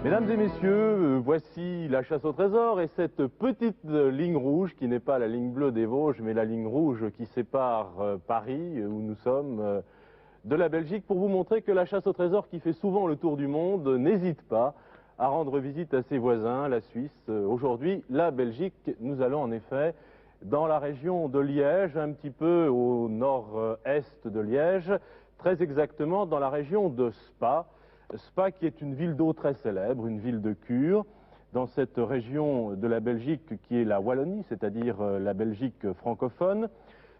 Mesdames et messieurs, voici la chasse au trésor et cette petite ligne rouge qui n'est pas la ligne bleue des Vosges, mais la ligne rouge qui sépare Paris, où nous sommes, de la Belgique, pour vous montrer que la chasse au trésor qui fait souvent le tour du monde n'hésite pas à rendre visite à ses voisins, la Suisse. Aujourd'hui, la Belgique, nous allons en effet dans la région de Liège, un petit peu au nord-est de Liège, très exactement dans la région de Spa. Spa qui est une ville d'eau très célèbre, une ville de cure, dans cette région de la Belgique qui est la Wallonie, c'est-à-dire la Belgique francophone.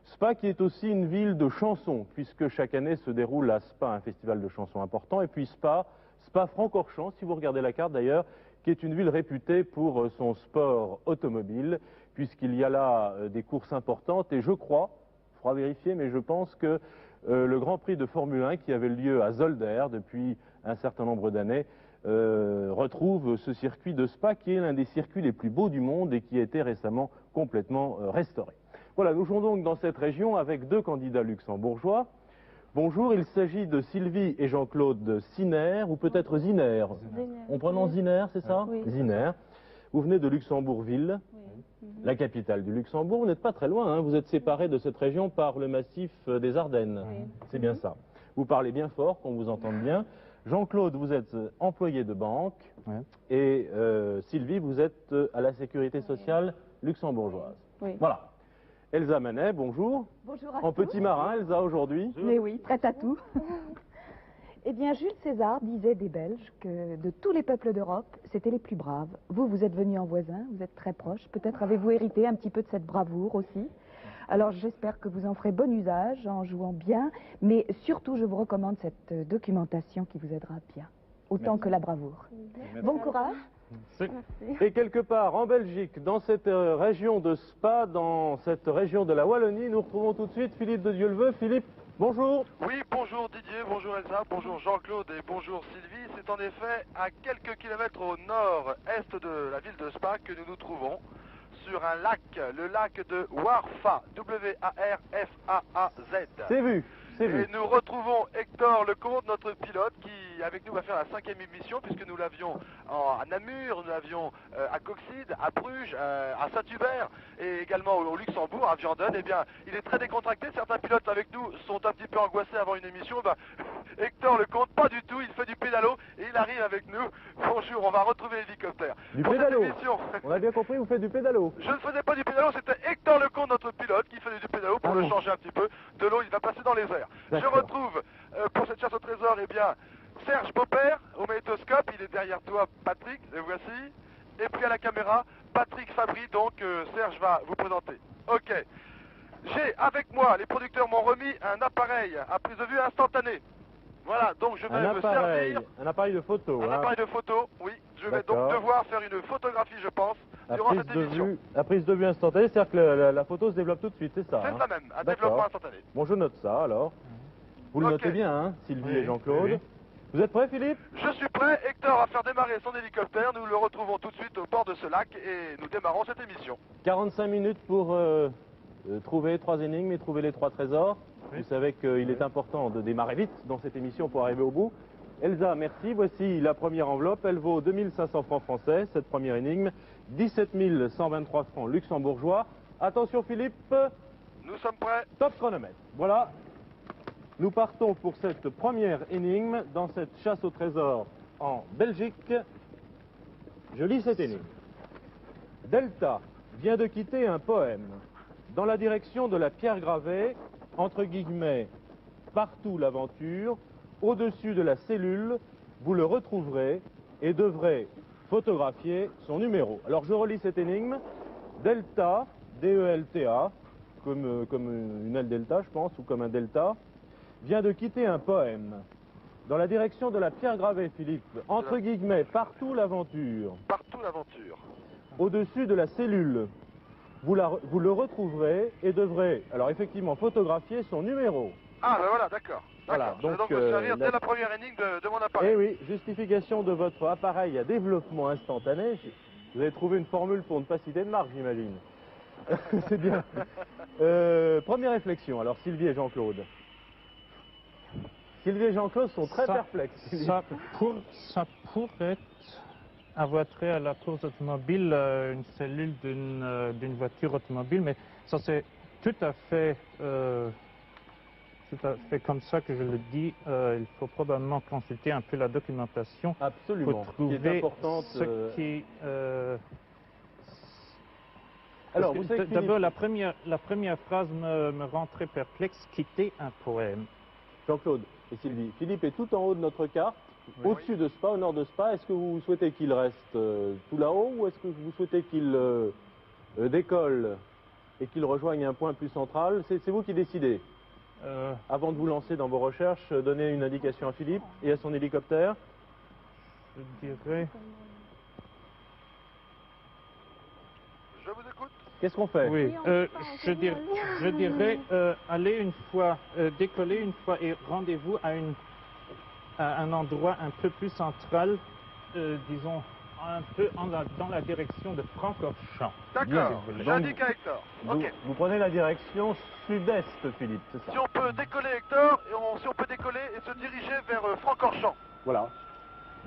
Spa qui est aussi une ville de chansons, puisque chaque année se déroule à Spa un festival de chansons important. Et puis Spa-Francorchamps, si vous regardez la carte d'ailleurs, qui est une ville réputée pour son sport automobile, puisqu'il y a là des courses importantes. Et je crois, il faudra vérifier, mais je pense que le Grand Prix de Formule 1 qui avait lieu à Zolder depuis un certain nombre d'années retrouve ce circuit de Spa qui est l'un des circuits les plus beaux du monde et qui a été récemment complètement restauré. Voilà, nous jouons donc dans cette région avec deux candidats luxembourgeois. Bonjour, il s'agit de Sylvie et Jean-Claude Ziner, ou peut-être Ziner. On prononce Ziner, c'est ça? Oui. Ziner. Vous venez de Luxembourgville, la capitale du Luxembourg. Vous n'êtes pas très loin, hein. Vous êtes séparés de cette région par le massif des Ardennes. Oui. C'est bien ça. Vous parlez bien fort, qu'on vous entende bien. Jean-Claude, vous êtes employé de banque. Ouais. Et Sylvie, vous êtes à la sécurité sociale luxembourgeoise. Oui. Voilà. Elsa Manet, bonjour. Bonjour à En tous. petit marin, Elsa, aujourd'hui. Mais oui, prête à tout. Eh bien, Jules César disait des Belges que de tous les peuples d'Europe, c'était les plus braves. Vous, vous êtes venus en voisin, vous êtes très proches. Peut-être avez-vous hérité un petit peu de cette bravoure aussi. Alors, j'espère que vous en ferez bon usage en jouant bien. Mais surtout, je vous recommande cette documentation qui vous aidera bien. Autant Merci. que la bravoure. Bon courage. Et quelque part en Belgique, dans cette région de Spa, dans cette région de la Wallonie, nous retrouvons tout de suite Philippe de Dieuleveux. Philippe, bonjour. Oui, bonjour Didier, bonjour Elsa, bonjour Jean-Claude et bonjour Sylvie. C'est en effet à quelques kilomètres au nord-est de la ville de Spa que nous nous trouvons, sur un lac, le lac de Warfa, W-A-R-F-A-A-Z. C'est vu, c'est vu. Et nous retrouvons Hector Lecomte, notre pilote, qui avec nous va faire la 5e émission, puisque nous l'avions à Namur, nous l'avions à Coxide, à Bruges, à Saint-Hubert, et également au Luxembourg, à Vianden. Eh bien, il est très décontracté. Certains pilotes avec nous sont un petit peu angoissés avant une émission. Ben, Hector Lecomte, pas du tout, il fait du pédalo, et il arrive avec nous. Bonjour, on va retrouver l'hélicoptère. Du Pour cette pédalo. émission. On a bien compris, vous faites du pédalo. Je ne faisais pas du pédalo, c'était Hector Lecomte, notre pilote, qui faisait du pédalo pour Ah le bon. changer un petit peu. De l'eau, il va passer dans les airs. Je D'accord. retrouve pour cette chasse au trésor, eh bien, Serge Beaupère au magnétoscope, il est derrière toi, Patrick, le voici. Et puis à la caméra, Patrick Fabry, donc Serge va vous présenter. Ok. J'ai avec moi, les producteurs m'ont remis un appareil à prise de vue instantanée. Voilà, donc je vais Un me appareil, servir. un appareil de photo. Un hein. appareil de photo, oui. Je vais donc D'accord. devoir faire une photographie, je pense, La durant prise cette de émission. vue, la prise de vue instantanée, c'est-à-dire que la photo se développe tout de suite, c'est ça? C'est hein ça même, un D'accord. développement instantané. Bon, je note ça alors. Vous le Ok. notez bien, hein, Sylvie Oui, et Jean-Claude. oui, oui. Vous êtes prêts, Philippe? Je suis prêt, Hector va faire démarrer son hélicoptère, nous le retrouvons tout de suite au bord de ce lac et nous démarrons cette émission. 45 minutes pour trouver 3 énigmes et trouver les 3 trésors. Oui. Vous savez qu'il est important de démarrer vite dans cette émission pour arriver au bout. Elsa, merci. Voici la première enveloppe. Elle vaut 2500 francs français, cette première énigme. 17 123 francs luxembourgeois. Attention, Philippe. Nous sommes prêts. Top chronomètre. Voilà. Nous partons pour cette première énigme dans cette chasse au trésor en Belgique. Je lis cette énigme. Delta vient de quitter un poème dans la direction de la pierre gravée, entre guillemets, partout l'aventure, au-dessus de la cellule, vous le retrouverez et devrez photographier son numéro. Alors je relis cette énigme. Delta, D-E-L-T-A, comme une aile delta, je pense, ou comme un delta, vient de quitter un poème dans la direction de la pierre gravée, Philippe, entre guillemets, partout l'aventure, Partout l'aventure. au-dessus de la cellule. Vous le retrouverez et devrez, alors effectivement, photographier son numéro. Ah ben voilà, d'accord. Voilà, D'accord. Je vais donc, donc me servir la- dès la première énigme de mon appareil. Eh oui, justification de votre appareil à développement instantané. Vous avez trouvé une formule pour ne pas citer de marque, j'imagine. C'est bien. Première réflexion, alors Sylvie et Jean-Claude. Sylvie et Jean-Claude sont très perplexes. Ça pourrait être avoir trait à la course automobile, une cellule d'une voiture automobile, mais ça c'est tout à fait comme ça que je le dis. Il faut probablement consulter un peu la documentation Absolument. pour trouver Qui est importante, ce qui... Alors, vous savez que d'abord, la première phrase me rend très perplexe, quitter un poème. Jean-Claude et Sylvie, Philippe est tout en haut de notre carte, Oui. au-dessus de Spa, au nord de Spa. Est-ce que vous souhaitez qu'il reste tout là-haut ou est-ce que vous souhaitez qu'il décolle et qu'il rejoigne un point plus central? C'est vous qui décidez. Avant de vous lancer dans vos recherches, donnez une indication à Philippe et à son hélicoptère. Je dirais... Je vous écoute. Qu'est-ce qu'on fait? Oui, je dirais aller une fois, décoller une fois et rendez-vous à un endroit un peu plus central, disons un peu dans la direction de Francorchamps. D'accord, Bien. j'indique à Hector. Vous, Ok. vous prenez la direction sud-est, Philippe, c'est ça? Si on peut décoller Hector, et si on peut décoller et se diriger vers Francorchamps. Voilà.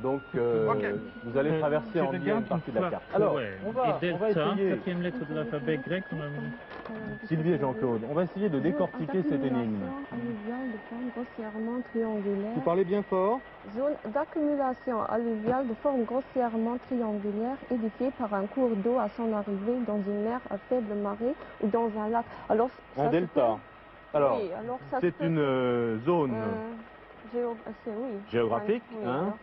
Donc, Ok. vous allez traverser en biais une partie de la carte. Alors, on va essayer, quatrième lettre de l'alphabet grec, Sylvie et Jean-Claude, on va essayer de décortiquer cette énigme. Alluviale de forme grossièrement triangulaire. Vous parlez bien fort? Zone d'accumulation alluviale de forme grossièrement triangulaire édifiée par un cours d'eau à son arrivée dans une mer à faible marée ou dans un lac. Alors, Un ça se delta. Alors, oui, alors ça c'est se une zone oui. géographique, Oui, hein,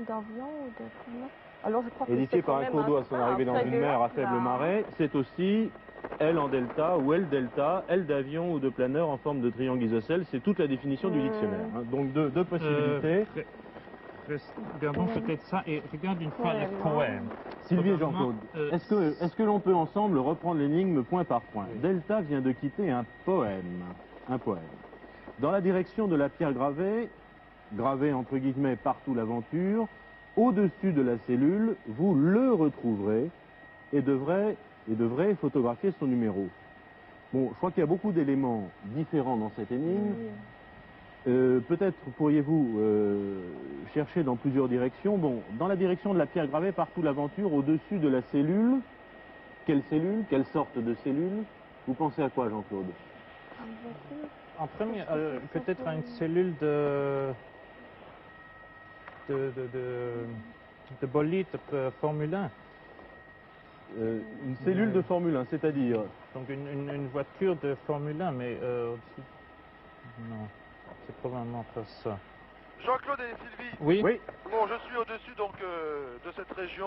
d'avion ou de comment? Alors je crois que édifiée c'est par quand un même cours d'eau à son arrivée dans près une du mer à lac, faible là. marée. C'est aussi L en delta ou L delta, L d'avion ou de planeur en forme de triangle isocèle. C'est toute la définition du dictionnaire. hein. Donc deux possibilités. Regardons peut-être ça et regarde une fois le poème. Sylvie et Probablement, Jean-Claude, est-ce que l'on peut ensemble reprendre l'énigme point par point? Oui. Delta vient de quitter un poème. Un poème. Dans la direction de la pierre gravée, gravée entre guillemets partout l'aventure, au-dessus de la cellule, vous le retrouverez et devrez photographier son numéro. Bon, je crois qu'il y a beaucoup d'éléments différents dans cette énigme. Peut-être pourriez-vous chercher dans plusieurs directions. Bon, dans la direction de la pierre gravée, partout l'aventure, au-dessus de la cellule. Quelle cellule? Quelle sorte de cellule? Vous pensez à quoi, Jean-Claude? En premier, peut-être à une cellule de bolide Formule 1. Une cellule de Formule 1, c'est-à-dire? Donc une voiture de Formule 1, mais au-dessus... Non, c'est probablement pas ça. Jean-Claude et Sylvie. Oui. Oui. Bon, je suis au-dessus donc de cette région.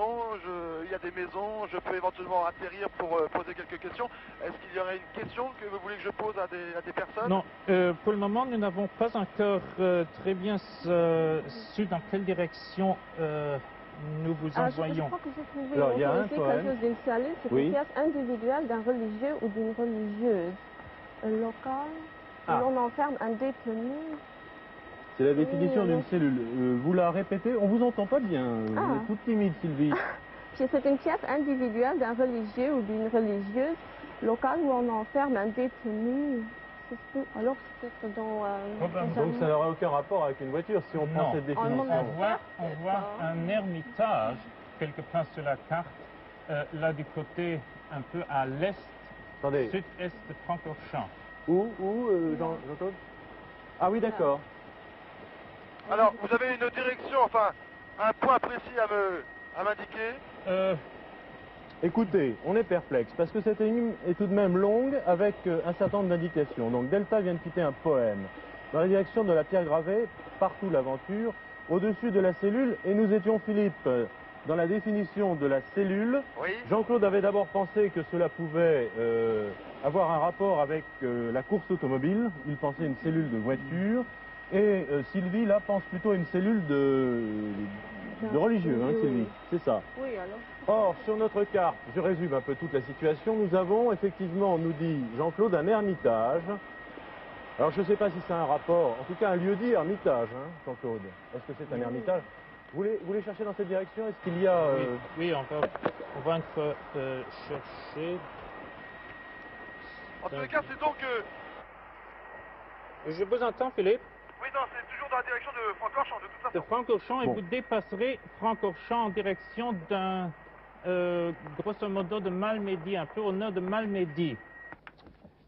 Il y a des maisons. Je peux éventuellement atterrir pour poser quelques questions. Est-ce qu'il y aurait une question que vous voulez que je pose à des personnes? Non, pour le moment, nous n'avons pas encore très bien su dans quelle direction nous vous Je envoyons. crois que j'ai trouvé Alors, il y a un aussi poème. quelque chose d'une cellule, c'est Oui. une pièce individuelle d'un religieux ou d'une religieuse. Local, où Ah. l'on enferme un détenu. C'est la définition Oui, d'une alors- cellule. Vous la répétez? On vous entend pas bien. Vous Ah. êtes toute timide, Sylvie. Puis c'est une pièce individuelle d'un religieux ou d'une religieuse locale où on enferme un détenu. Alors c'est peut-être dans... Donc ça n'aurait aucun rapport avec une voiture si on prend Non. cette Oh, définition. On voit un ermitage quelque part sur la carte, là du côté un peu à l'est, Attendez, sud-est de Francorchamps. où Jean-Claude? Ah oui, d'accord. Alors, vous avez une direction, enfin, un point précis à m'indiquer? Écoutez, on est perplexe parce que cette énigme est tout de même longue avec un certain nombre d'indications. Donc Delta vient de quitter un poème dans la direction de la pierre gravée, partout l'aventure, au-dessus de la cellule, et nous étions, Philippe, dans la définition de la cellule. Oui. Jean-Claude avait d'abord pensé que cela pouvait avoir un rapport avec la course automobile. Il pensait une cellule de voiture. Et Sylvie, là, pense plutôt à une cellule de religieux, hein, Sylvie. C'est ça. Oui, alors. Or, sur notre carte, je résume un peu toute la situation, nous avons effectivement, nous dit Jean-Claude, un ermitage. Alors, je ne sais pas si c'est un rapport, en tout cas un lieu dit ermitage, hein, Jean-Claude. Est-ce que c'est un ermitage? Vous voulez chercher dans cette direction? Est-ce qu'il y a... Oui, on va une fois chercher. En tous les cas, c'est donc... Je vous entends, Philippe. Oui, oui, non, c'est toujours dans la direction de Francorchamps, de toute De façon. Francorchamps, et Bon. vous dépasserez Francorchamps en direction d'un, grosso modo, de Malmedy, un peu au nord de Malmedy.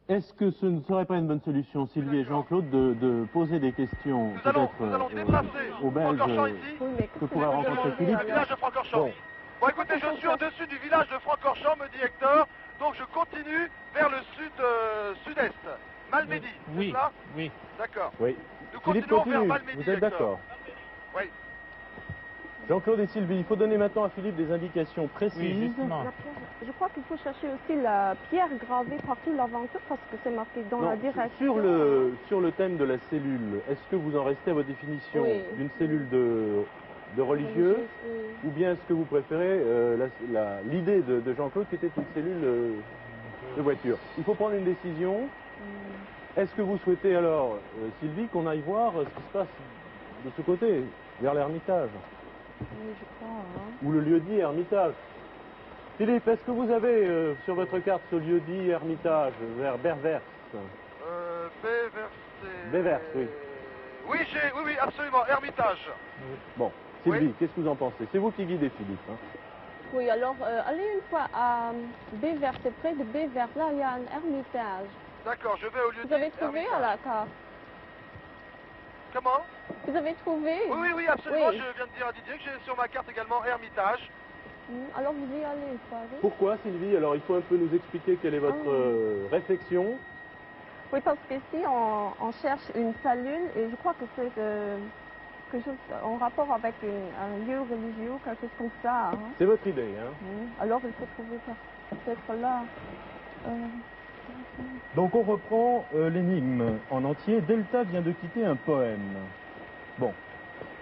Est-ce que ce ne serait pas une bonne solution, Sylvie et Jean-Claude, de poser des questions Nous allons peut-être déplacer aux Belges Francorchamps ici. Oui, mais que qu'est-ce pourrait vous rencontrer demandez Philippe? Le village de Francorchamps. Bon. Bon, écoutez, je suis au-dessus du village de Francorchamps, me dit Hector, donc je continue vers le sud-est. Malmedy, Oui, c'est cela? oui. D'accord. Oui. Nous Philippe continuons continue, vers Malmedy, vous êtes Hector. d'accord? Oui. Jean-Claude et Sylvie, il faut donner maintenant à Philippe des indications Oui, précises. justement. La pierre- Je crois qu'il faut chercher aussi la pierre gravée partout l'aventure parce que c'est marqué dans la Non, direction. sur le thème de la cellule, est-ce que vous en restez à votre définition Oui. d'une cellule de religieux, Oui. ou bien est-ce que vous préférez l'idée de Jean-Claude qui était une cellule de voiture? Il faut prendre une décision. Est-ce que vous souhaitez alors, Sylvie, qu'on aille voir ce qui se passe de ce côté, vers l'Ermitage, Oui, je crois. Hein. ou le lieu-dit Ermitage? Philippe, est-ce que vous avez sur votre carte ce lieu-dit Ermitage, vers Bervers? Bévers, oui. Oui, absolument, Ermitage. Bon, Sylvie, Oui. qu'est-ce que vous en pensez? C'est vous qui guidez Philippe. Hein. Oui, alors allez une fois à Bévers, c'est près de Bévers. Là, il y a un ermitage. D'accord, je vais au lieu Vous avez trouvé à la carte? Comment? Vous avez trouvé? Oui, absolument, Oui. je viens de dire à Didier que j'ai sur ma carte également Ermitage. Alors vous y allez une fois, oui? Pourquoi, Sylvie? Alors, il faut un peu nous expliquer quelle est votre réflexion. Oui, parce qu'ici, on cherche une cellule et je crois que c'est quelque chose en rapport avec un lieu religieux, quelque chose comme ça. Hein. C'est votre idée, hein? Alors il faut trouver peut-être là. Donc, on reprend l'énigme en entier. Delta vient de quitter un poème. Bon.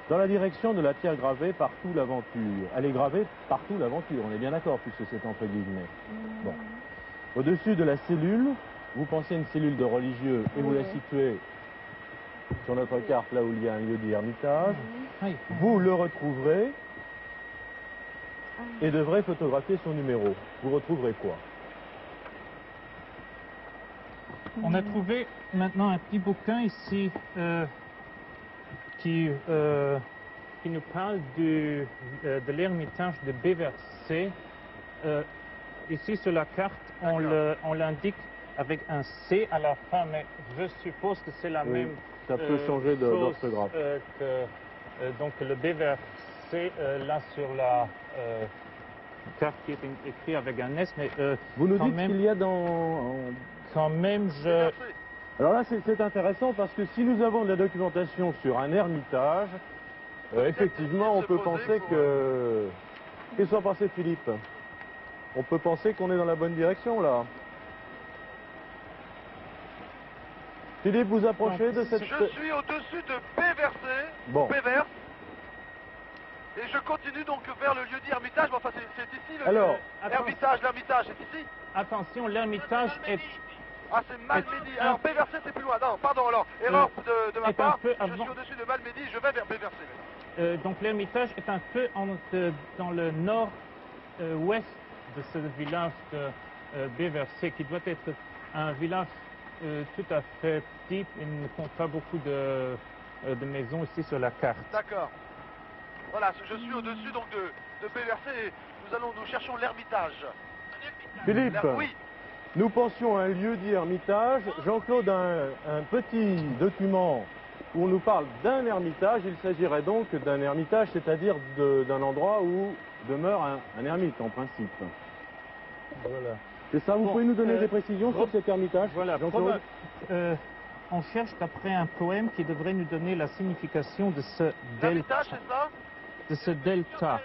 Dans la direction de la pierre gravée partout l'aventure. Elle est gravée partout l'aventure, on est bien d'accord, puisque c'est entre guillemets. Bon. Au-dessus de la cellule, vous pensez à une cellule de religieux et vous la situez sur notre carte là où il y a un lieu d'ermitage. Oui. Vous le retrouverez et devrez photographier son numéro. Vous retrouverez quoi? On a trouvé maintenant un petit bouquin ici qui nous parle de l'ermitage de Béversé. Ici sur la carte, on l'indique avec un C à la fin, mais je suppose que c'est la Oui, même ça peut changer chose, d'orthographe. donc le Béversé, là sur la carte qui est écrit avec un S, mais Vous nous quand dites même- qu'il y a dans... quand même je... Merci. Alors là, c'est intéressant parce que si nous avons de la documentation sur un ermitage, effectivement, on se peut poser penser pour, que... Qu'est-ce que vous en pensez, Philippe? On peut penser qu'on est dans la bonne direction, là. Philippe, vous approchez de cette... Je suis au-dessus de Béversé, Bon. Bévers, et je continue donc vers le lieu d'Ermitage. Bon, enfin, c'est ici le Alors, Ermitage, l'Ermitage, c'est ici. Attention, l'ermitage est Ah, c'est Malmedy. Et- Alors, Béversé, c'est plus loin. Non, pardon, alors, erreur de ma est un part. peu Je avant. suis au-dessus de Malmedy, je vais vers Béversé. donc l'ermitage est un peu dans le nord-ouest de ce village de Béversé, qui doit être un village tout à fait petit. Il ne compte pas beaucoup de maisons ici sur la carte. D'accord. Voilà, je suis au-dessus donc de Béversé et nous cherchons l'Ermitage. Philippe, Oui, nous pensions à un lieu dit ermitage. Jean-Claude a un petit document où on nous parle d'un ermitage. Il s'agirait donc d'un ermitage, c'est-à-dire d'un endroit où demeure un ermite, en principe. Voilà. C'est ça, vous Bon, pouvez nous donner des précisions sur cet ermitage, Voilà, Jean-Claude? on cherche d'après un poème qui devrait nous donner la signification de ce l'Ermitage, delta. c'est ça? De ce delta.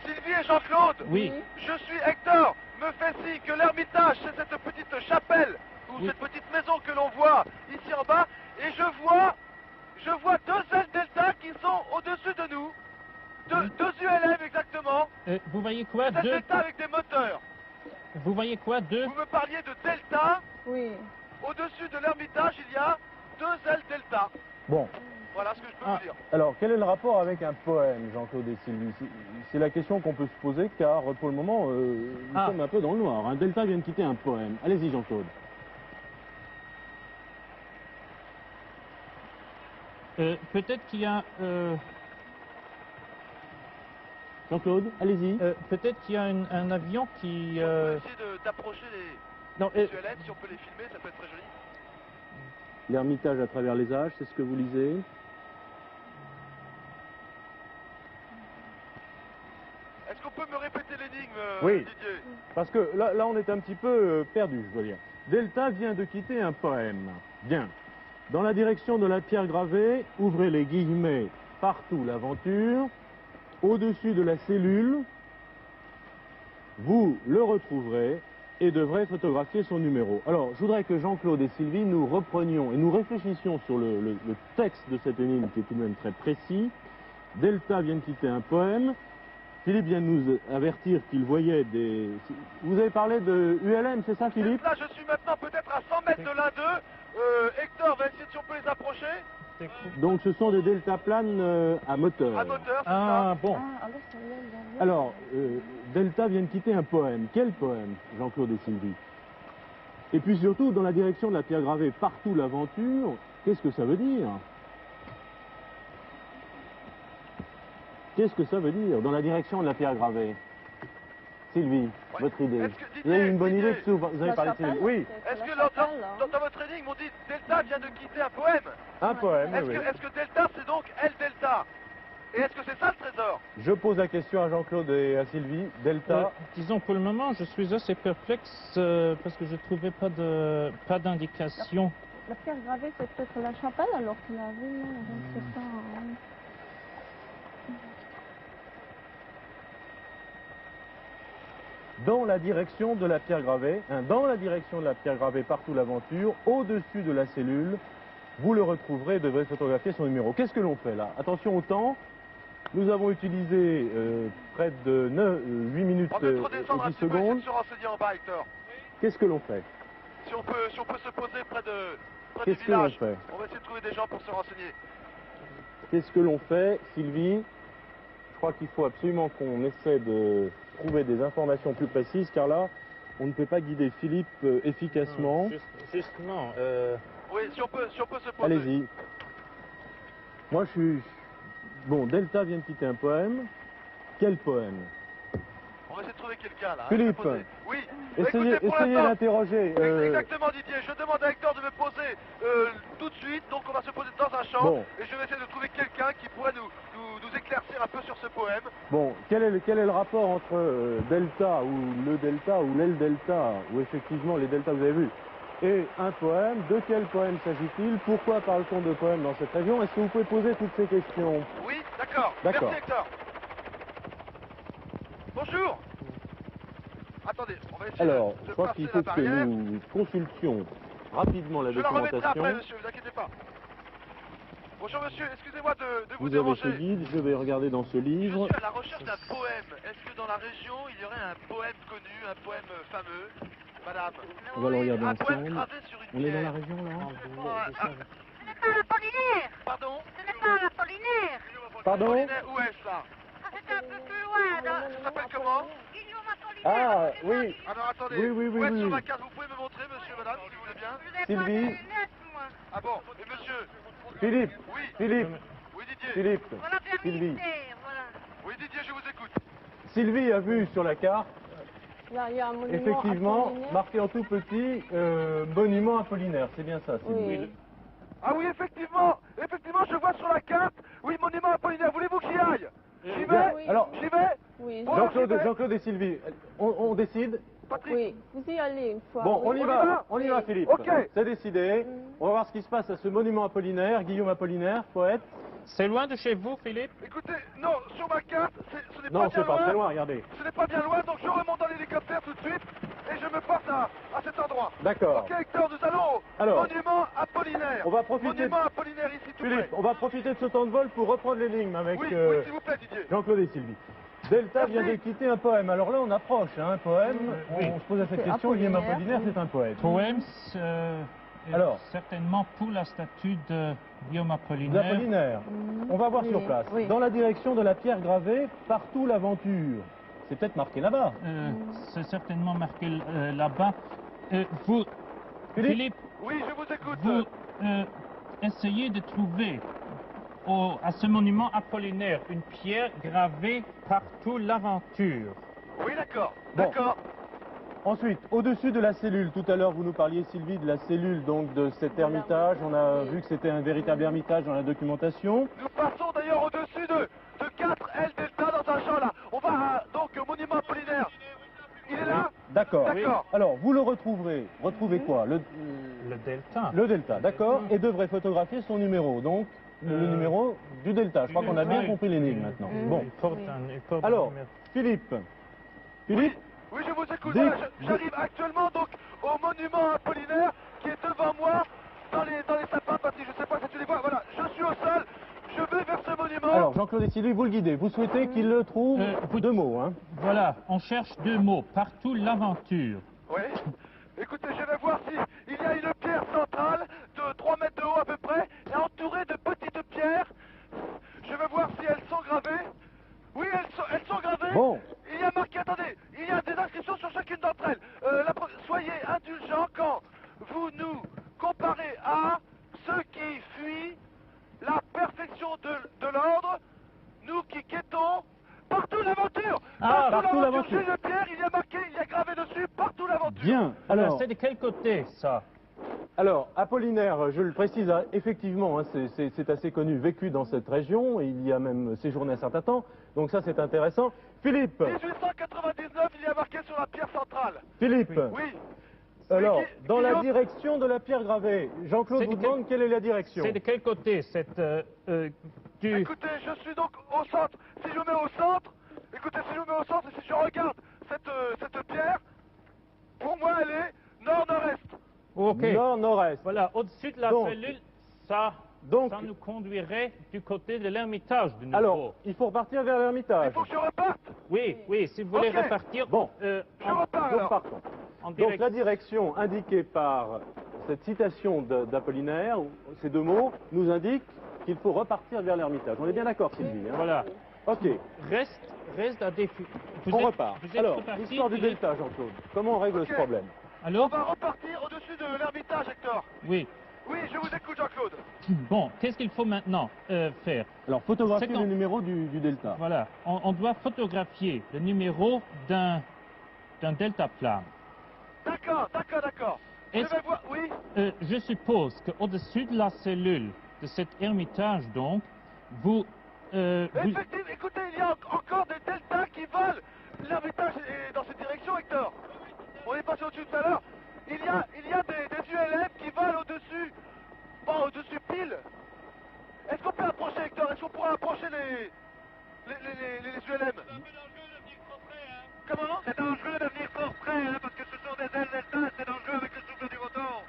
Sylvie et Jean-Claude, Oui. je suis Hector. Me fait signe que l'Ermitage, c'est cette petite chapelle ou Oui. cette petite maison que l'on voit ici en bas. Et je vois deux ailes delta qui sont au-dessus de nous. Deux ULM exactement. Vous voyez quoi? Des ailes delta avec des moteurs. Vous voyez quoi? Deux? Vous me parliez de delta. Oui. Au-dessus de l'Ermitage, il y a deux ailes delta. Bon, Voilà ce que je peux Ah. vous dire. alors quel est le rapport avec un poème, Jean-Claude et Sylvie? C'est la question qu'on peut se poser, car pour le moment, nous sommes un peu dans le noir. Un delta vient de quitter un poème. Allez-y, Jean-Claude. Peut-être qu'il y a... Jean-Claude, allez-y. peut-être qu'il y a un avion qui... On peut essayer d'approcher les Non, ULM, si on peut les filmer, ça peut être très joli. L'Ermitage à travers les âges, c'est ce que vous lisez. Est-ce qu'on peut me répéter l'énigme, Oui. Didier? Parce que là, on est un petit peu perdu, je dois dire. Delta vient de quitter un poème. Bien. Dans la direction de la pierre gravée, ouvrez les guillemets, partout l'aventure. Au-dessus de la cellule, vous le retrouverez et devrez photographier son numéro. Alors, je voudrais que Jean-Claude et Sylvie nous reprenions et nous réfléchissions sur le texte de cette énigme qui est tout de même très précis. Delta vient de quitter un poème. Philippe vient de nous avertir qu'il voyait des... Vous avez parlé de ULM, c'est ça, Philippe? Là, je suis maintenant peut-être à 100 mètres de l'un d'eux. Hector va essayer si on peut les approcher. Donc, ce sont des deltaplanes à moteur. À moteur, c'est Ah, bon. Ah, alors ça vient d'avion. Alors, Delta vient de quitter un poème. Quel poème, Jean-Claude et Sylvie? Et puis surtout, dans la direction de la pierre gravée, partout l'aventure, qu'est-ce que ça veut dire? Qu'est-ce que ça veut dire, dans la direction de la pierre gravée? Sylvie, Ouais. votre idée. Est-ce que- Vous avez une bonne Didier, idée que vous avez La parlé de chapelle, Sylvie? Oui, c'est Est-ce que la dans, chapelle, hein. dans votre énigme, on dit Delta vient de quitter un poème? un poème, Est-ce oui. que Delta, c'est donc El Delta? Et est-ce que c'est ça le trésor? Je pose la question à Jean-Claude et à Sylvie. Delta, Disons, pour le moment, je suis assez perplexe parce que je ne trouvais pas d'indication. La pierre gravée, c'est peut-être la chapelle alors qu'il a vu, non, je ne sais pas. Hein. dans la direction de la pierre gravée, dans la direction de la pierre gravée, partout l'aventure, au-dessus de la cellule, vous le retrouverez et devrez photographier son numéro. Qu'est-ce que l'on fait là? Attention au temps. Nous avons utilisé près de 8 minutes On peut et redescendre un 10 petit peu, essayer secondes. de se renseigner en bas, Hector. Qu'est-ce que l'on fait? Si on peut se poser près du Qu'est-ce que l'on village, fait? on va essayer de trouver des gens pour se renseigner. Qu'est-ce que l'on fait, Sylvie? Je crois qu'il faut absolument qu'on essaie de trouver des informations plus précises, car là, on ne peut pas guider Philippe efficacement. Justement, Oui, si on peut se poser. Allez-y. Moi, je suis... Bon, Delta vient de quitter un poème. Quel poème? On va essayer de trouver quelqu'un là. hein, Philippe. se poser. Oui. Essayez, Écoutez, pour essayez l'instant, d'interroger. Exactement, Didier. Je demande à Hector de me poser tout de suite. Donc, on va se poser dans un champ. Bon. Et je vais essayer de trouver quelqu'un qui pourrait nous éclaircir un peu sur ce poème. Bon, quel est le rapport entre Delta ou le Delta ou l'aile Delta, ou effectivement les Deltas que vous avez vus, et un poème? De quel poème s'agit-il? Pourquoi parle-t-on de poème dans cette région? Est-ce que vous pouvez poser toutes ces questions? Oui, d'accord. D'accord. Merci, Hector. Bonjour. Attendez, on va essayer Alors, de je crois passer qu'il la faut que barrière. nous consultions rapidement la Je la remettrai documentation. après, monsieur, ne vous inquiétez pas. Bonjour, monsieur, excusez-moi de vous Vous avez ce déranger. guide, je vais regarder dans ce Je livre. suis à la recherche d'un poème. Est-ce que dans la région, il y aurait un poème connu, un poème fameux, madame? On va le regarder Un poème ensemble. gravé sur une On est dans la pierre. région là? Ce n'est pas Apollinaire. Pardon? Ce n'est pas Apollinaire. Pardon? Apollinaire, où est-ce là? Ah, c'est un peu plus loin. Dans... Ça s'appelle comment? Guillaume Apollinaire. Ah, oui. Alors attendez, Oui, oui, oui, où est-ce oui, sur oui. ma carte? Vous pouvez me montrer, monsieur, madame, si vous voulez bien? Je n'ai pas Sylvie. de lunettes, moi. Ah bon, et monsieur? Philippe, Oui, Philippe, oui Didier. Philippe, Voilà, bien Sylvie. militaire, voilà. Oui Didier, je vous écoute. Sylvie a vu sur la carte, Là, il y a un monument effectivement, apollinaire. marqué en tout petit, monument Apollinaire. C'est bien ça, Sylvie. Oui. Ah oui, effectivement, je vois sur la carte. Oui, monument Apollinaire, voulez-vous que j'y aille? J'y vais? Oui. Alors, J'y vais? Oui. Bon, Jean-Claude et Sylvie, on décide. Patrick? Oui, vous y allez une fois. Bon, oui. on y va, Philippe. Ok. C'est décidé. On va voir ce qui se passe à ce monument Apollinaire. Guillaume Apollinaire, poète. c'est loin de chez vous, Philippe? Écoutez, non, sur ma carte, ce n'est pas Non, bien c'est pas loin. très loin, regardez. Ce n'est pas bien loin, donc je remonte dans l'hélicoptère tout de suite et je me porte à cet endroit. D'accord. Ok, Hector, nous allons au Alors, monument Apollinaire. on va profiter Monument Apollinaire ici, tout Philippe, près. on va profiter de ce temps de vol pour reprendre les lignes avec Oui, oui, s'il vous plaît, Didier. Jean-Claude et Sylvie. Delta vient de quitter un poème. Alors là, on approche, hein, un poème. Oui. On se pose à cette C'est question. Guillaume Apollinaire. Apollinaire, c'est un poète. Poème, Alors. certainement pour la statue de Guillaume Apollinaire. L'Apollinaire. On va voir Oui, sur place. oui. Dans la direction de la pierre gravée, partout l'aventure. C'est peut-être marqué là-bas. C'est certainement marqué là-bas. Vous, Philippe, Philippe, Oui, je vous écoute. vous essayez de trouver à ce monument apollinaire une pierre gravée partout l'aventure. Oui, d'accord. Bon. D'accord. Ensuite, au-dessus de la cellule, tout à l'heure vous nous parliez Sylvie de la cellule donc de cet ermitage, on a vu que c'était un véritable ermitage dans la documentation. Nous passons d'ailleurs au-dessus de 4 L delta dans un champ là. On va donc au monument apollinaire. Il est là? D'accord. D'accord. Alors vous le retrouverez, retrouvez quoi? Le delta. Le delta, d'accord, et devrez photographier son numéro, donc le numéro du delta. Je crois qu'on a bien compris l'énigme maintenant. Bon, alors, Philippe. Philippe, Oui, je vous écoute. Dites- Voilà, j'arrive actuellement donc au monument apollinaire qui est devant moi dans les sapins, Patrick. Je sais pas si tu les vois. Voilà, je suis au sol. Je vais vers ce monument. alors Jean-Claude et Sylvie, vous le guidez. Vous souhaitez qu'il le trouve deux mots, hein? Voilà, on cherche deux mots. Partout l'aventure. Oui. Écoutez, je vais voir si il y a une pierre centrale de 3 mètres de haut à peu près, et entourée de petites pierres. Je vais voir si elles sont gravées. Oui, elles sont gravées. Bon. Il y a marqué, attendez, il y a des inscriptions sur chacune d'entre elles. Soyez indulgents quand vous nous comparez à ceux qui fuient la perfection de l'ordre, nous qui quêtons partout l'aventure. Partout l'aventure. Chez le Pierre, il y a marqué, il y a gravé dessus, partout l'aventure. Bien, Alors, alors, c'est de quel côté, ça? alors Apollinaire, je le précise, effectivement, hein, c'est assez connu, vécu dans cette région, il y a même séjourné un certain temps, donc ça c'est intéressant. Philippe, 1899, il y a marqué sur la pierre centrale. Philippe, Oui. alors, dans la Guillaume, direction de la pierre gravée, Jean-Claude C'est vous de demande quelle est la direction. C'est de quel côté, cette... du... Écoutez, je suis donc au centre. Si je me mets au centre, écoutez, si je me mets au centre et si je regarde cette pierre, pour moi elle est nord-nord-est. Ok. Nord-nord-est. Voilà, au-dessus de la Donc- cellule, ça nous conduirait du côté de l'ermitage de nouveau. Alors, il faut repartir vers Il l'ermitage. faut que je reparte. Oui, si vous voulez Ok. repartir Bon. Je repars Donc alors. partons. en Donc direct. la direction indiquée par cette citation d'Apollinaire, ces deux mots, nous indique qu'il faut repartir vers l'ermitage. On est bien d'accord, Sylvie, hein? Voilà. Ok, Reste à défi. on repart. Vous êtes Alors, reparti, l'histoire du Philippe? delta, Jean-Claude. Comment on règle Ok. ce problème? On Alors? va repartir au-dessus de l'ermitage, Hector. Oui. Oui, je vous écoute, Jean-Claude. Bon, qu'est-ce qu'il faut maintenant faire? Alors, photographier C'est quand- le numéro du delta. Voilà, on doit photographier le numéro d'un deltaplane. D'accord. Je Est-ce- vais voir. Oui. Je suppose qu'au-dessus de la cellule de cet ermitage, donc, vous... Effectivement, écoutez, il y a encore des deltas qui volent. L'ermitage est dans cette direction, Hector. On est passé au-dessus tout à l'heure. Il y a des ULM qui volent au-dessus. Pas au-dessus pile. Est-ce qu'on peut approcher, Hector? Est-ce qu'on pourra approcher les ULM? Comment? C'est dangereux de venir trop près, hein, parce que ce sont des ailes delta, c'est dangereux avec le souffle du vautour.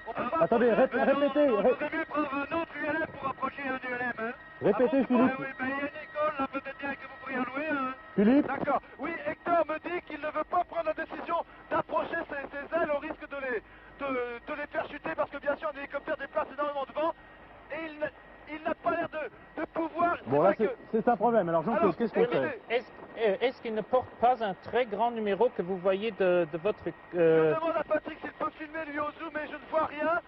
On peut pas Attendez, approcher. répétez. On vaut mieux prendre un autre ULM pour approcher un ULM, hein. Répétez, Ah bon? Philippe. Oui, mais il y a une école là, peut-être bien que vous pourriez en louer, hein. Philippe, D'accord. Oui, Hector me dit qu'il ne veut pas prendre la décision d'approcher ses ailes au risque de les faire chuter parce que bien sûr un hélicoptère déplace énormément de vent et il n'a pas l'air de pouvoir. bon vrai là que- c'est un problème. Alors Jean-Claude, Alors, qu'est-ce qu'on écoutez, fait? Est-ce qu'il ne porte pas un très grand numéro que vous voyez de votre... Je demande à Patrick s'il peut filmer lui au zoom mais je ne vois rien.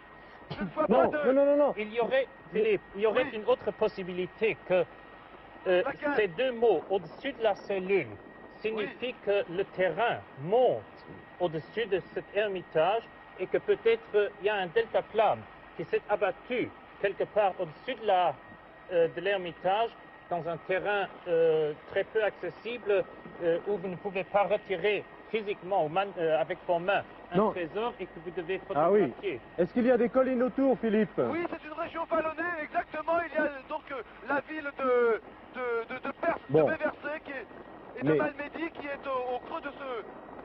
Je ne vois Non, pas de... non. Il y aurait, Philippe, il y aurait Oui. une autre possibilité que Laquelle? ces deux mots au-dessus de la cellule signifient que le terrain monte au-dessus de cet ermitage et que peut-être il y a un deltaplane qui s'est abattu quelque part au-dessus de l'ermitage dans un terrain très peu accessible où vous ne pouvez pas retirer physiquement avec vos mains un Non. trésor et que vous devez Ah oui. photographier. Est-ce qu'il y a des collines autour, Philippe? Oui, c'est une région vallonnée, exactement. Il y a donc la ville de Perse, Bon. de Méversé et de Mais- Malmedy qui est au creux de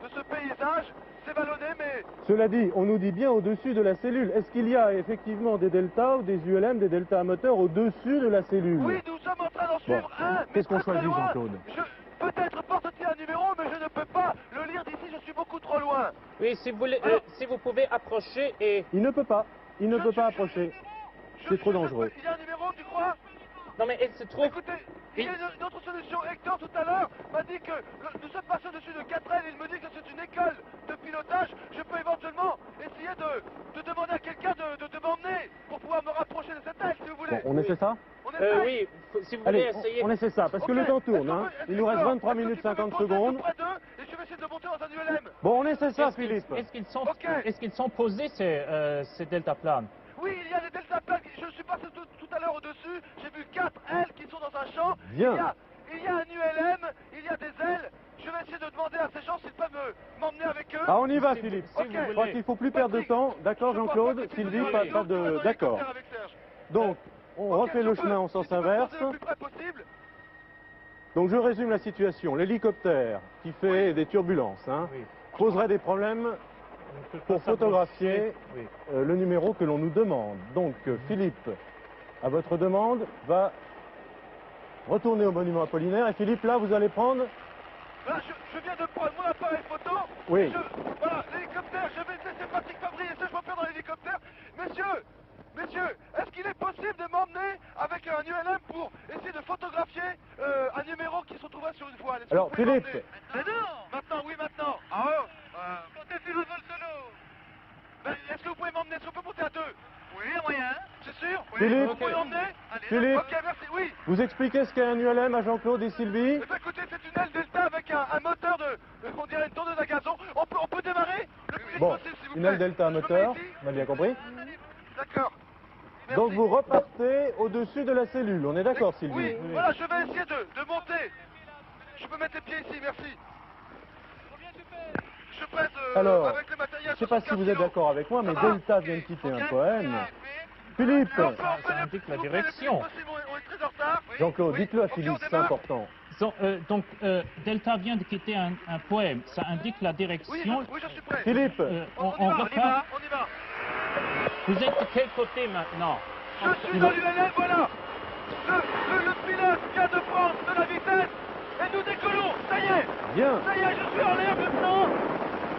ce paysage. C'est vallonné, mais Cela dit, on nous dit bien au-dessus de la cellule. Est-ce qu'il y a effectivement des deltas ou des ULM, des deltas à moteur au-dessus de la cellule? oui, nous sommes en train d'en suivre un. mais qu'est-ce qu'on très, très choisit, loin. Jean-Claude? Peut-être porte-t-il un numéro, mais je ne peux pas le lire d'ici, je suis beaucoup trop loin. Oui, si vous, voulez, Alors- si vous pouvez approcher et... Il ne peut pas. Il ne Je- peut je- pas je- approcher. Je- C'est trop je ne dangereux. peux- Il y a un numéro, tu crois? Non mais il se trouve... Écoutez, il y a une autre solution. Hector, tout à l'heure, m'a dit que nous sommes passés au-dessus de 4L. Il me dit que c'est une école de pilotage. Je peux éventuellement essayer de demander à quelqu'un de m'emmener pour pouvoir me rapprocher de cette aile, si vous voulez. Bon, on essaie ça? On Oui, si vous voulez Allez, essayer. on essaie ça, parce que Ok. le temps tourne. Est-ce Hein. que- Il nous reste Hector, 23 est-ce que minutes tu peux me 50 poser secondes. près d'eux et je vais essayer de monter dans un ULM. Bon, on essaie ça, Est-ce qu'ils- Philippe. Ok. Est-ce qu'ils sont posés ces deltaplanes? Oui, il y a des deltaplanes. Je suis passé tout à l'heure au-dessus. J'ai vu 4 ailes qui sont dans un champ. Bien. Il y a un ULM, il y a des ailes. Je vais essayer de demander à ces gens s'ils peuvent m'emmener avec eux. Ah, on y va, Si- Philippe. si Ok. vous Je crois voulez. qu'il ne faut plus perdre de temps. D'accord, Je crois Jean-Claude, pas que tu Sylvie, peux pas aller de... dans D'accord. l'hélicoptère avec Serge. Donc, on Ok, refait le je chemin peux. en sens Si tu peux me inverse. poser le plus près possible. Donc, je résume la situation. L'hélicoptère qui fait des turbulences hein, Oui. poserait des problèmes On ne peut pas pour photographier Oui. le numéro que l'on nous demande. Donc, Philippe, à votre demande, va retourner au monument Apollinaire. Et Philippe, là, vous allez prendre... Là, je viens de prendre mon appareil photo. Oui. Voilà, l'hélicoptère, je vais essayer, c'est Patrick Fabry, et je me perds dans l'hélicoptère. Messieurs, est-ce qu'il est possible de m'emmener avec un ULM pour essayer de photographier un numéro qui se trouvait sur une voile? Est-ce que Alors, vous pouvez Philippe, m'emmener? Maintenant, oui, maintenant. Ah ouais. Quand t'es sur le vol solo. Est-ce que vous pouvez m'emmener? Est-ce qu'on peut monter à deux? Oui, il y a moyen. C'est sûr? Oui. Philippe. Vous pouvez m'emmener? Philippe. Ok, merci, oui. vous expliquez ce qu'est un ULM à Jean-Claude et Sylvie? Eh bien, écoutez, c'est une aile Delta avec un moteur on dirait une tondeuse à gazon. On peut démarrer le plus vite Bon, possible, s'il vous une plaît. aile Delta à Je me moteur, mets ici. on a bien compris. D'accord. Merci. Donc, vous repartez au-dessus de la cellule. On est d'accord, Sylvie? Oui, voilà, je vais essayer de monter. Je peux mettre les pieds ici, merci. Je pèse Alors, avec le matériel. Je ne sais pas si vous êtes 75 d'accord avec moi, mais Ça va Delta vient de quitter Ok. un poème. Philippe, kilos. Ça indique la S'il vous plaît, direction. le plus possible, on est très en retard. Jean-Claude, Oui. dites-le à Ok, Philippe, on c'est démarre. important. Donc, Delta vient de quitter un poème. Ça indique la Oui, direction. oui, je suis prêt. Philippe, On y va, repart. on y va. Vous êtes de quel côté maintenant? Je suis dans l'ULM, voilà. Le pilote vient de prendre de la vitesse et nous décollons. Ça y est, bien. je suis en l'air maintenant.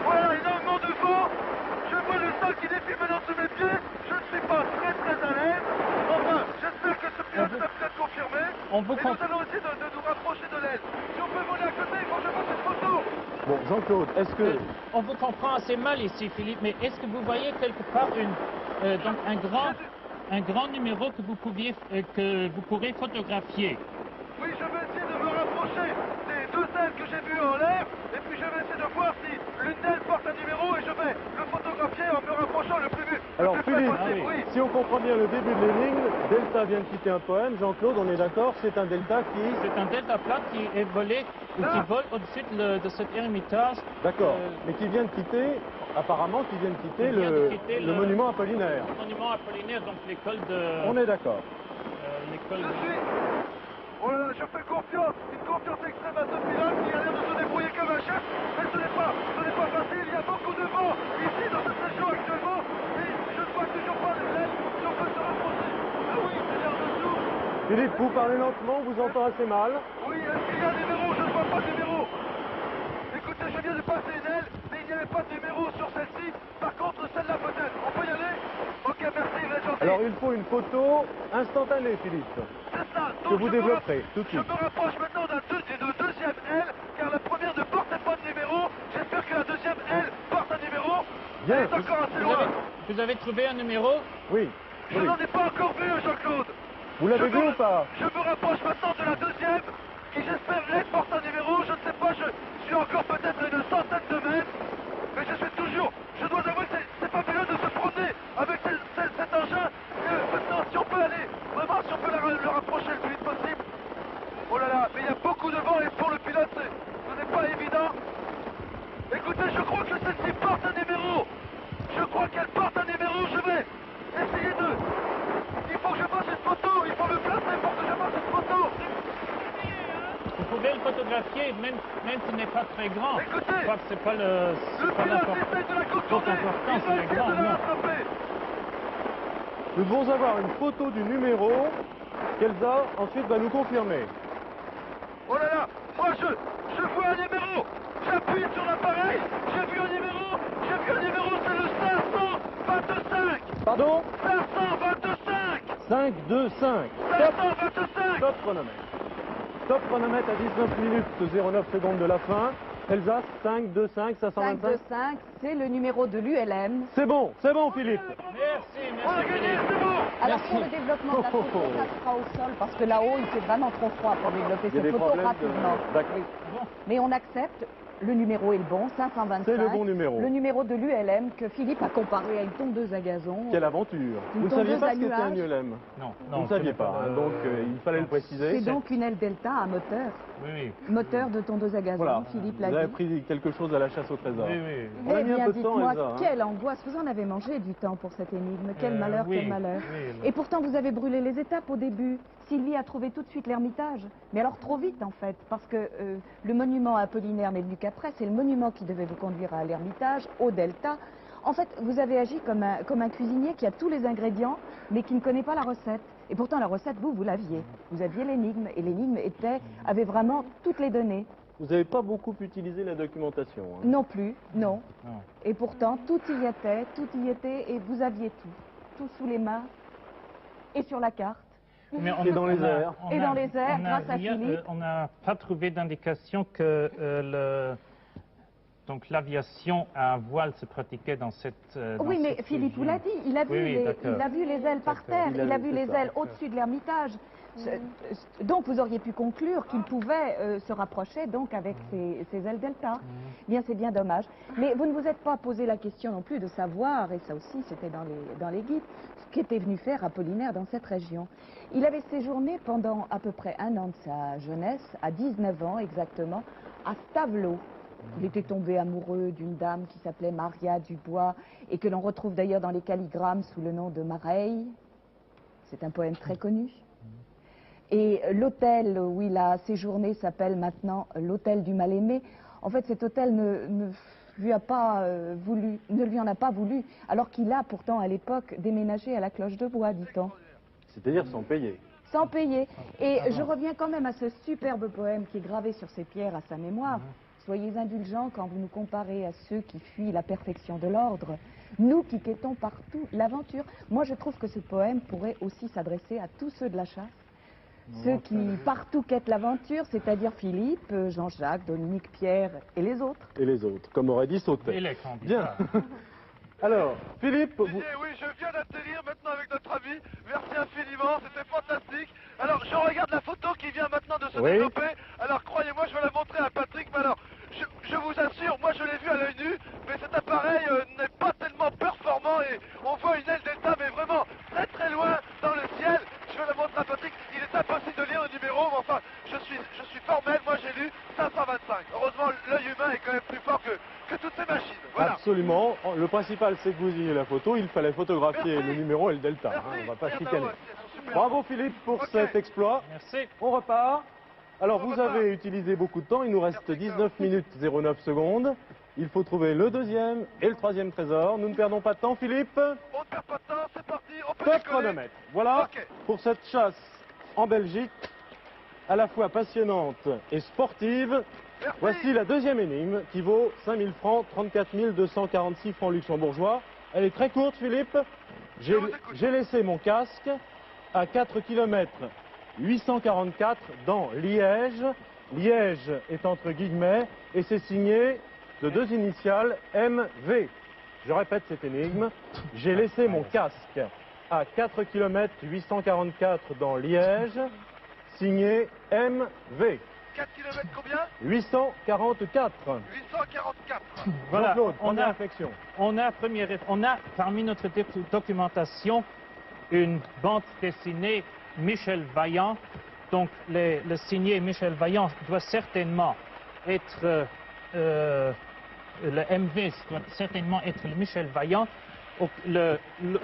Voilà, énormément de vent. Je vois le sol qui défile maintenant sous mes pieds. Je ne suis pas très à l'aise. Enfin, j'espère que ce pilote va peut-être confirmer. On vous Et nous allons essayer de nous rapprocher de l'aile. Si on peut voler à côté, il faut que je fasse une photo. Bon, Jean-Claude, est-ce que... On vous comprend assez mal ici, Philippe, mais est-ce que vous voyez quelque part donc un grand numéro que vous pourrez photographier? Oui, je vais essayer de me rapprocher des deux ailes que j'ai vues en l'air, et puis je vais essayer de voir si l'une d'elles porte un numéro, et je vais le photographier en me rapprochant le plus vite. Alors, le plus Philippe, près possible, oui. si on comprend bien le début de l'énigme, Delta vient de quitter un poème. Jean-Claude, on est d'accord, c'est un Delta qui... C'est un deltaplane qui est volé ou qui vole au-dessus de cet ermitage. D'accord, mais qui vient de quitter, apparemment, qui vient de quitter, Qui vient de quitter le monument Apollinaire. Le monument Apollinaire, donc l'école de... On est d'accord. l'école Je suis... Oh là là, je fais confiance, une confiance extrême à ce pilote qui a l'air de se débrouiller comme un chef, mais ce n'est pas facile, il y a beaucoup de vent ici dans cette région actuellement, et je ne vois toujours pas de l'aile, si on peut se rapprocher. Ah oui, c'est l'air de tout. Philippe, vous parlez lentement, on vous entend assez mal. Oui, est-ce qu'il y a un numéro? Je ne vois pas de numéro. Écoutez, je viens de passer une aile, mais il n'y avait pas de numéro sur celle-ci. Par contre, celle-là peut-être. On peut y aller? Ok, merci, vous êtes gentil. Alors, il faut une photo instantanée, Philippe. C'est ça. que vous développerez tout de Je suite. me rapproche maintenant d'une deuxième aile, car la première ne portait pas de numéro. J'espère que la deuxième aile porte un numéro. Bien. Elle est encore assez loin. Vous avez trouvé un numéro? Oui. Je n'en ai pas encore vu, Jean-Claude. Vous l'avez vu ou pas? Je me rapproche maintenant de la deuxième, qui j'espère elle porte un numéro. Je ne sais pas, je suis encore peut-être à une centaine de mètres. Mais je suis toujours... Je dois avouer que c'est fabuleux de se promener avec cet engin. Maintenant, si on peut aller, vraiment, si on peut le rapprocher le plus vite possible. Oh là là, mais il y a beaucoup de vent et pour le pilote, ce n'est pas évident. Écoutez, je crois que celle-ci porte un numéro. Je crois qu'elle porte un numéro. Je vais essayer de... Il faut que je fasse une photo. Il faut me placer pour que je fasse une photo. Vous pouvez le photographier, même s'il n'est pas très grand. Écoutez, Je crois que c'est pas le pilote essaie de la contourner. important, Il va c'est essayer grand, de la non. rattraper. Nous devons avoir une photo du numéro qu'Elsa ensuite va nous confirmer. Oh là là, moi je vois un numéro. J'appuie sur l'appareil. J'ai vu un numéro. C'est le 525. Pardon? 525. 5, 2, 5. Stop, 525. stop chronomètre. Stop chronomètre à 19 minutes 09 secondes de la fin. Elsa, 5, 2, 5, 525. 525, c'est le numéro de l'ULM. C'est bon, Philippe. Merci, On a merci. gagné, c'est bon. Alors pour le développement de la photo, ça se fera au sol parce que là-haut, il fait vraiment trop froid pour développer Il y a ces des photos problèmes rapidement. D'accord. Mais on accepte, le numéro est le bon, 525. C'est le bon numéro. Le numéro de l'ULM que Philippe a comparé à une tondeuse à gazon. Quelle aventure. Une Vous ne saviez tondeuse pas à ce qu'était un nuages. ULM? Non, Vous ne saviez pas, hein, donc il fallait le préciser. C'est donc une aile delta à moteur. Oui, Moteur de tondeuse à gazon, Voilà, Philippe vous l'a avez dit. pris quelque chose à la chasse au trésor. oui, oui. On a Eh mis un bien, peu de temps, dites-moi, Elsa, hein. quelle angoisse. Vous en avez mangé du temps pour cette énigme. Quel malheur, oui, quel malheur. oui, Et pourtant, vous avez brûlé les étapes au début. Sylvie a trouvé tout de suite l'Ermitage. Mais alors trop vite, en fait, parce que le monument Apollinaire n'est venu qu'après. C'est le monument qui devait vous conduire à l'Ermitage, au Delta. En fait, vous avez agi comme un cuisinier qui a tous les ingrédients, mais qui ne connaît pas la recette. Et pourtant, la recette, vous l'aviez. Vous aviez l'énigme, et l'énigme avait vraiment toutes les données. Vous n'avez pas beaucoup utilisé la documentation. Hein. Non plus, non. Non. Et pourtant, tout y était, et vous aviez tout sous les mains, et sur la carte. Mais Et dans les airs. Et dans les airs, on a grâce à rien- Philippe. on n'a pas trouvé d'indication que donc l'aviation à voile se pratiquait dans cette. Dans Oui, mais cette Philippe vous région. l'a dit, il a vu, Oui, d'accord. il a vu les ailes par D'accord. terre, il a vu c'est les ça. ailes au-dessus de l'Ermitage. Donc vous auriez pu conclure qu'il pouvait se rapprocher donc avec ces ailes delta. Bien, c'est bien dommage. Mais vous ne vous êtes pas posé la question non plus de savoir, et ça aussi c'était dans les guides, ce qu'était venu faire Apollinaire dans cette région. Il avait séjourné pendant à peu près un an de sa jeunesse, à 19 ans exactement, à Stavelot. Il était tombé amoureux d'une dame qui s'appelait Maria Dubois et que l'on retrouve d'ailleurs dans les calligrammes sous le nom de Mareille. C'est un poème très connu. Et l'hôtel où il a séjourné s'appelle maintenant l'hôtel du Mal-Aimé. En fait, cet hôtel ne lui en a pas voulu, alors qu'il a pourtant à l'époque déménagé à la Cloche de Bois, dit-on. C'est-à-dire sans payer. Sans payer. Et je reviens quand même à ce superbe poème qui est gravé sur ces pierres à sa mémoire. Soyez indulgents quand vous nous comparez à ceux qui fuient la perfection de l'ordre. Nous qui quêtons partout l'aventure. Moi, je trouve que ce poème pourrait aussi s'adresser à tous ceux de la chasse. Ceux qui partout quêtent l'aventure, c'est-à-dire Philippe, Jean-Jacques, Dominique, Pierre et les autres. Et les autres, comme aurait dit Sautet. Et les candidats. Bien. Alors, Philippe, vous... Didier, oui, je viens d'atterrir maintenant avec notre ami. Merci infiniment, c'était fantastique. Alors, je regarde la photo qui vient maintenant de se Oui. développer. Alors, croyez-moi, je vais la montrer à Patrick. Mais alors, je vous assure, moi je l'ai vu à l'œil nu, mais cet appareil n'est pas tellement performant et on voit une aile delta, mais vraiment très très loin dans le ciel. Je vais la montrer à Patrick. Il est impossible de lire le numéro, mais enfin, je suis formel. Moi, j'ai lu 525. Heureusement, l'œil humain est quand même plus fort que toutes ces machines. Voilà. Absolument. Le principal, c'est que vous ayez la photo. Il fallait photographier Merci. le numéro et le delta. Merci. Hein, on va pas Regarde chicaner. là-haut, elles sont super. Bravo Philippe pour Ok. cet exploit. Merci. On repart. Alors On vous repart. avez utilisé beaucoup de temps. Il nous reste Merci, 19 minutes 09 secondes. Il faut trouver le deuxième et le troisième trésor. Nous ne perdons pas de temps, Philippe. On ne perd pas de temps, c'est parti, on peut Top décoller. chronomètre. Voilà Ok. pour cette chasse en Belgique, à la fois passionnante et sportive. Merci. Voici la deuxième énigme qui vaut 5000 francs, 34 246 francs luxembourgeois. Elle est très courte, Philippe. Je vous écoute. J'ai laissé mon casque à 4 km 844 dans Liège. Liège est entre guillemets et c'est signé de deux initiales MV. Je répète cette énigme. J'ai laissé mon casque à 4 km 844 dans Liège, signé MV. 4 km combien 844. 844. Voilà, Jean-Claude, on première a, réflexion. on a parmi notre documentation une bande dessinée Michel Vaillant. Donc le signé Michel Vaillant doit certainement être le MV doit certainement être le Michel Vaillant. On va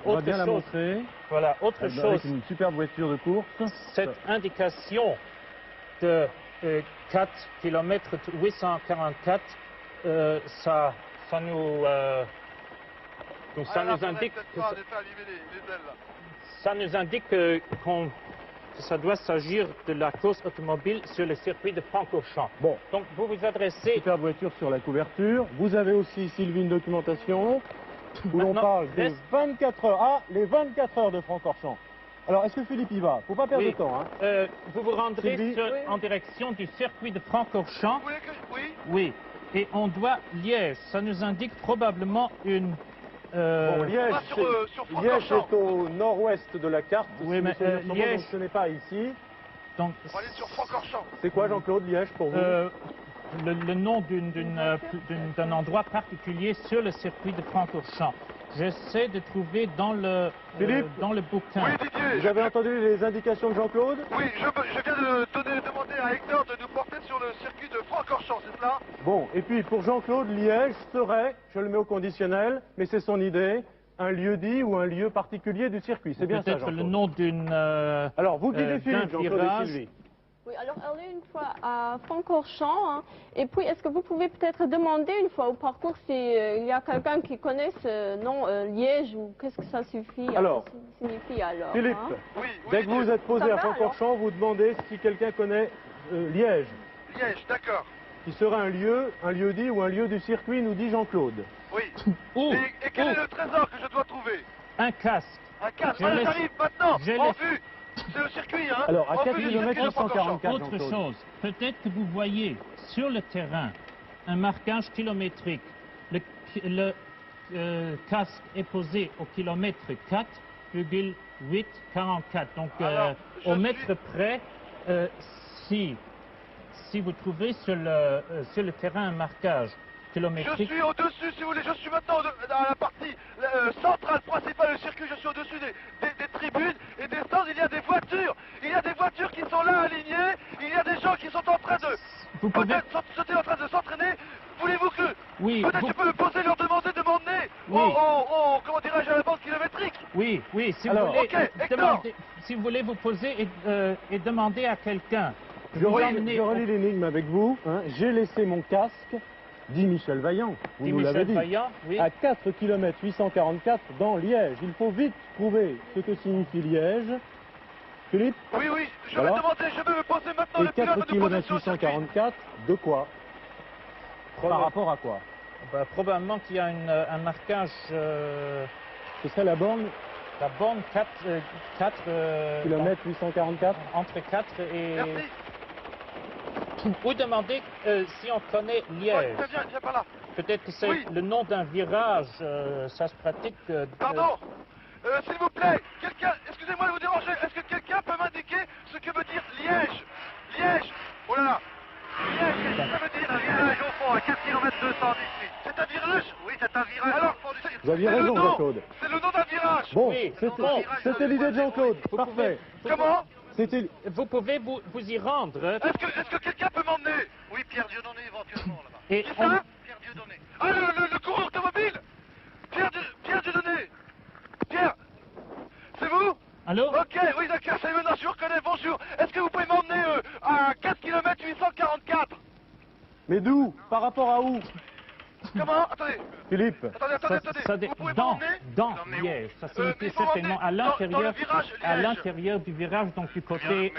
Autre bien la chose, montrer. voilà, autre Avec chose, une superbe voiture de course. cette indication de 4 km 844, ça nous, donc ça Ah, là, nous faudrait indique peut-être que pas en effet allumer les ailes là. ça nous indique que ça doit s'agir de la course automobile sur le circuit de Francorchamps. Bon, Donc vous vous adressez, superbe voiture sur la couverture. Vous avez aussi, Sylvie, une documentation où l'on Maintenant, parle des reste- 24 heures. Ah, les 24 heures de Francorchamps. Alors, est-ce que Philippe y va? Faut pas perdre Oui. de temps, hein. vous vous rendrez Sylvie. en direction du circuit de Francorchamps. Vous voulez que... Oui. Oui. Et on doit Liège. Ça nous indique probablement une... Bon, Liège, on va sur Liège Francorchamps. est au nord-ouest de la carte. Oui, si mais, mes souvenirs sont bons, Liège- donc ce n'est pas ici. donc, On va aller sur Francorchamps. C'est quoi, Jean-Claude, Liège, pour vous? le nom d'un endroit particulier sur le circuit de Francorchamps. J'essaie de trouver dans le bouquin. Oui, Didier. Vous avez entendu les indications de Jean-Claude? Oui, je viens de demander à Hector de nous porter sur le circuit de Francorchamps, c'est cela? Bon, et puis pour Jean-Claude, Liège serait, je le mets au conditionnel, mais c'est son idée, un lieu-dit ou un lieu particulier du circuit. C'est bien ça, Peut-être Jean-Claude. le nom d'une... Alors, vous guidez Philippe, d'un Jean-Claude et virage. Sylvie. Oui, alors allez une fois à Francorchamps, hein, et puis est-ce que vous pouvez peut-être demander une fois au parcours s'il y a quelqu'un qui connaît ce nom Liège ou qu'est-ce que ça suffit Alors, signifie alors Philippe, hein? Oui, dès que vous vous êtes posé Ça à va, Francorchamps, vous demandez si quelqu'un connaît Liège, Liège, d'accord. qui serait un lieu-dit ou un lieu du circuit, nous dit Jean-Claude. Oui. Oh, Et quel est le trésor que je dois trouver? un casque. Un casque. Je Voilà, laisse- j'arrive maintenant, je en laisse- vue. C'est le circuit, hein? Alors, à En 4 vue du km circuit de Francorchamps. 844, Autre Jean-Claude. chose, peut-être que vous voyez sur le terrain un marquage kilométrique. Le casque est posé au kilomètre 4,844. Donc, Alors, je au suis- mètre près, si vous trouvez sur le terrain un marquage Je kilométrique, suis au-dessus, si vous voulez. Je suis maintenant dans la partie centrale, principale du circuit. Je suis au-dessus des tribunes et des stands. Il y a des voitures. Il y a des voitures qui sont là alignées. Il y a des gens qui sont en train de... vous pouvez... Peut-être en train de s'entraîner. Voulez-vous que... Oui, Peut-être vous- je peux me poser, leur demander de m'emmener Oui. comment dirais-je, à la bande kilométrique. Oui, si Alors, vous voulez, ok, Hector. si vous voulez vous poser et demander à quelqu'un de Je vous relis, emmener je relis l'énigme avec vous. Hein. J'ai laissé mon casque, dit Michel Vaillant, vous dit nous l'avez Michel dit, Vaillant, oui. à 4 km 844 dans Liège. Il faut vite trouver ce que signifie Liège. Philippe, Oui, je Voilà. vais demander, je vais me poser maintenant. et Le pilote 4 va nous poser km sur le circuit. 844, de quoi? Par rapport à quoi? Bah, probablement qu'il y a un marquage, Ce serait la borne la borne 4, km 844. entre 4 et... Merci. Vous demandez si on connaît Oh, Liège. viens par là. Peut-être que c'est Oui. le nom d'un virage, ça se pratique... Pardon. S'il vous plaît, quelqu'un, excusez-moi de vous déranger, est-ce que quelqu'un peut m'indiquer ce que veut dire Liège? Liège. Oh là là. Liège, qu'est-ce que ça veut dire Liège au fond, à 4 km 218. C'est un virage? Oui, c'est un virage. Alors, Vous aviez c'est le raison, nom. Jean-Claude. C'est le nom d'un virage. Bon, Oui, c'était l'idée de Jean-Claude. Vous Parfait. Comment? C'était... Vous pouvez vous y rendre. Est-ce que quelqu'un peut m'emmener? Oui, Pierre Dieudonné éventuellement là-bas. Et Qui ça? Pierre Dieudonné. Ah, le coureur automobile. Pierre Dieudonné. Pierre, c'est vous? Allô? Ok, oui d'accord, c'est maintenant, je vous reconnais, bonjour. Est-ce que vous pouvez m'emmener à 4 km 844? Mais d'où? Par rapport à où? Comment? Attendez, Philippe, attendez. Vous pouvez m'emmener? dans Liège, ça signifie mais il faut certainement à m'emmener dans l'intérieur, le virage à Liège. l'intérieur du virage, donc du côté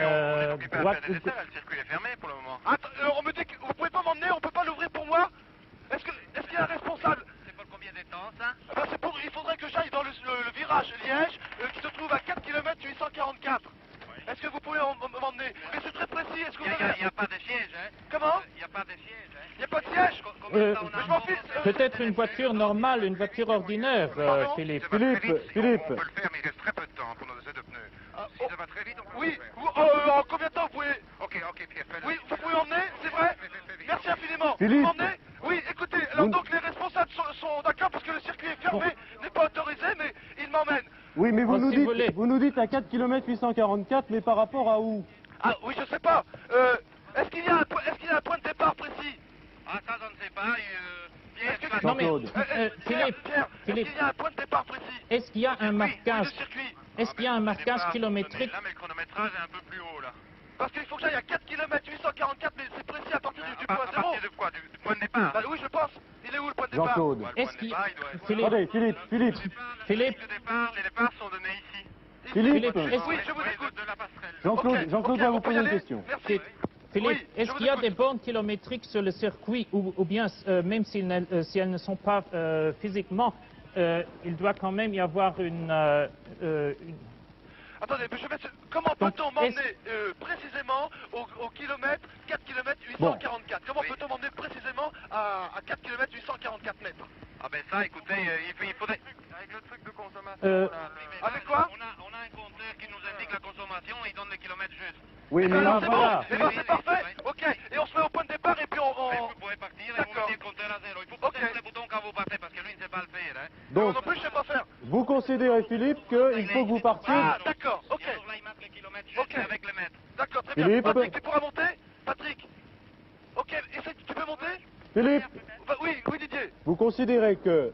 droite. le circuit est fermé pour le moment. Attends, on me dit que vous pouvez pas m'emmener, on peut pas l'ouvrir pour moi? Est-ce qu'il y a un responsable? C'est pour combien de temps ça? Il faudrait que j'aille dans le virage Liège, qui se trouve à 4 km 844. Est-ce que vous pouvez m'emmener? Mais c'est très précis, est-ce que vous avez... Il n'y a pas de siège, hein? Comment? Il n'y a pas de siège, hein? Il n'y a pas de siège? Combien de temps on Mais a je m'en fiche. Peut-être une voiture normale, une voiture ordinaire, Pardon? Philippe. Philippe. On peut le faire, mais il reste très peu de temps pour nos essais de pneus. Si ça va très vite, on peut Oui, le faire. en combien de temps vous pouvez... Ok, Pierre, fais-le. Oui, vous pouvez m'emmener, c'est vrai? Fais vite. Merci infiniment. Philippe. Vous m'emmenez? Oui, écoutez, alors Vous- donc les responsables sont d'accord parce que le circuit est fermé, n'est pas autorisé, mais ils m'emmènent. oui, mais Oh, si vous voulez. vous nous dites à 4 km 844, mais par rapport à où? Ah oui, je sais pas. Est-ce qu'il y a un point de départ précis? Ah, ça, je ne sais pas. Pierre, Est-ce tu que- vas... Non, mais Jean-Claude. Philippe, Pierre, est-ce Philippe. qu'il y a un point de départ précis? Est-ce qu'il y a un Oui, marquage, le circuit. est-ce qu'il y a un marquage kilométrique? Là, mais le chronométrage est un peu plus haut, là. Parce qu'il faut que j'aille à 4 km 844, mais c'est précis à partir du À point zéro. partir de quoi? Du point de départ? Bah oui, je pense. Il est où le point de départ? Jean-Claude. Le Est-ce point de qu'il- départ, il doit être... Philippe, Attendez, Philippe. Philippe. Les départs sont donnés ici. Philippe, est-ce- Oui, je vous écoute. De la passerelle. Jean-Claude, Ok, Jean-Claude ok, va on vous peut y poser une aller? question. Merci. Philippe, Oui, est-ce je qu'il y a vous des écoute. bornes kilométriques sur le circuit ou bien même si elles ne sont pas physiquement, il doit quand même y avoir une Attendez, mais comment peut-on m'emmener précisément au kilomètre 4 km 844? Comment peut-on m'emmener précisément à 4 km 844 mètres? Ah ben ça, écoutez, il faudrait... Avec le truc de consommation... Avec quoi? On a un compteur qui nous indique la consommation et il donne le kilomètre juste. Oui, mais Alors là, c'est voilà. bon, et ben c'est parfait. Ok, et on se met au point de départ et puis Ben, on... vous pouvez partir et vous mettez le compteur à zéro. Il faut pousser sur le bouton quand vous partez parce que lui, il ne sait pas le faire. Hein. Non, Donc, non plus, je sais pas faire. vous considérez, Philippe, qu'il faut que vous partiez... Ah, d'accord, ok. Et alors là, il marque le kilomètre juste Ok. avec le mètre. D'accord, très bien. Philippe. Patrick, tu pourras monter? Patrick? Ok, essaye, tu peux monter? Philippe, Bah, oui, oui Didier. vous considérez que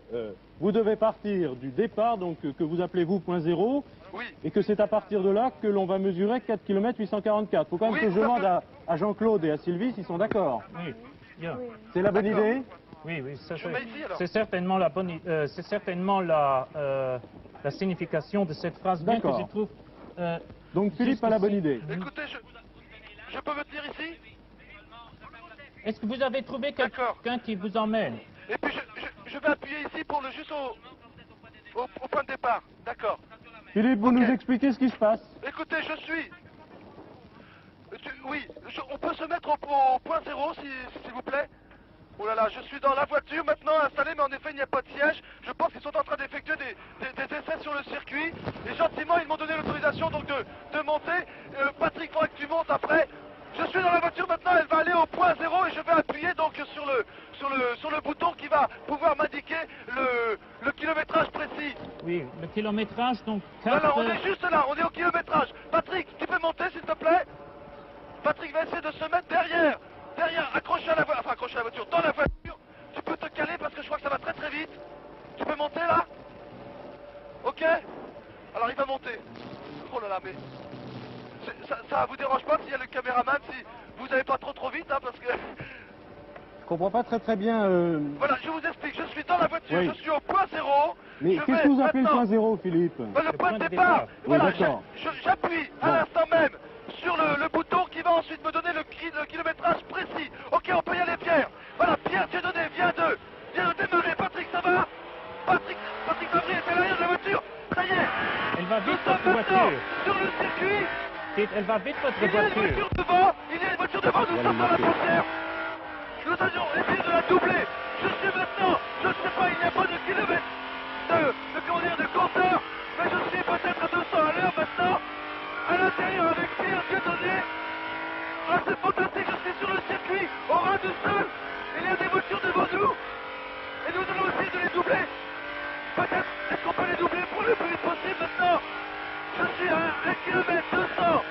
vous devez partir du départ, donc que vous appelez vous point zéro, Oui. et que c'est à partir de là que l'on va mesurer 4 km 844. Il faut quand même Oui, que je tout à demande fait. à Jean-Claude et à Sylvie s'ils sont d'accord. Oui, bien. C'est la bonne D'accord. idée? Oui, oui, ça, Je mets ici, alors. c'est certainement la bonne, c'est certainement la signification de cette phrase, bien que D'accord. je trouve. Donc Philippe a la bonne idée. Écoutez, je peux me tenir ici? Est-ce que vous avez trouvé D'accord. quelqu'un qui vous emmène? Et puis je vais appuyer ici pour le juste au point de départ. D'accord. Philippe, vous Ok. nous expliquez ce qui se passe? Écoutez, je suis... Oui, on peut se mettre au point zéro, s'il vous plaît? Oh là là, je suis dans la voiture maintenant installée, mais en effet, il n'y a pas de siège. Je pense qu'ils sont en train d'effectuer des essais sur le circuit. Et gentiment, ils m'ont donné l'autorisation donc de monter. Patrick, il faudra que tu montes après. Je suis dans la voiture maintenant, elle va aller au point zéro et je vais appuyer donc sur le bouton qui va pouvoir m'indiquer le kilométrage précis. Oui, le kilométrage, donc Voilà, on est juste là, on est au kilométrage. Patrick, tu peux monter s'il te plaît? Patrick va essayer de se mettre derrière, accroché à la voiture, enfin accroché à la voiture, dans la voiture. Tu peux te caler parce que je crois que ça va très très vite. Tu peux monter là? Ok? Alors il va monter. Oh là là, mais... Ça vous dérange pas s'il y a le caméraman, si vous n'allez pas trop vite, hein, parce que... Je comprends pas très bien. Voilà, je vous explique, je suis dans la voiture, Oui. je suis au point zéro. Mais Je qu'est-ce vais que vous appelez le maintenant- point zéro, Philippe? Le point de de départ. départ. Voilà, Oui, d'accord. j'appuie à Bon. l'instant même sur le bouton qui va ensuite me donner le kilométrage précis. Ok, on peut y aller, Pierre. Voilà, Pierre, tu es donné, viens de démarrer. Patrick, ça va? Patrick Favry est à l'arrière de la voiture. Ça y est. Elle va Nous vite, sommes votre maintenant voiture. sur le circuit. Elle va vite, votre Il y a une voiture. voiture devant. Il y a une voiture devant. Nous sommes dans la frontière. Nous avions essayé de la doubler. Je suis maintenant, je ne sais pas, il n'y a pas de kilomètre de compteur, mais je suis peut-être à 200 à l'heure maintenant, à l'intérieur avec Pierre Dieudonné. Ah, c'est fantastique, je suis sur le circuit, au ras du sol. Il y a des voitures devant nous, et nous allons essayer de les doubler. Peut-être, est-ce qu'on peut les doubler pour le plus vite possible maintenant? Je suis à 1 km 200,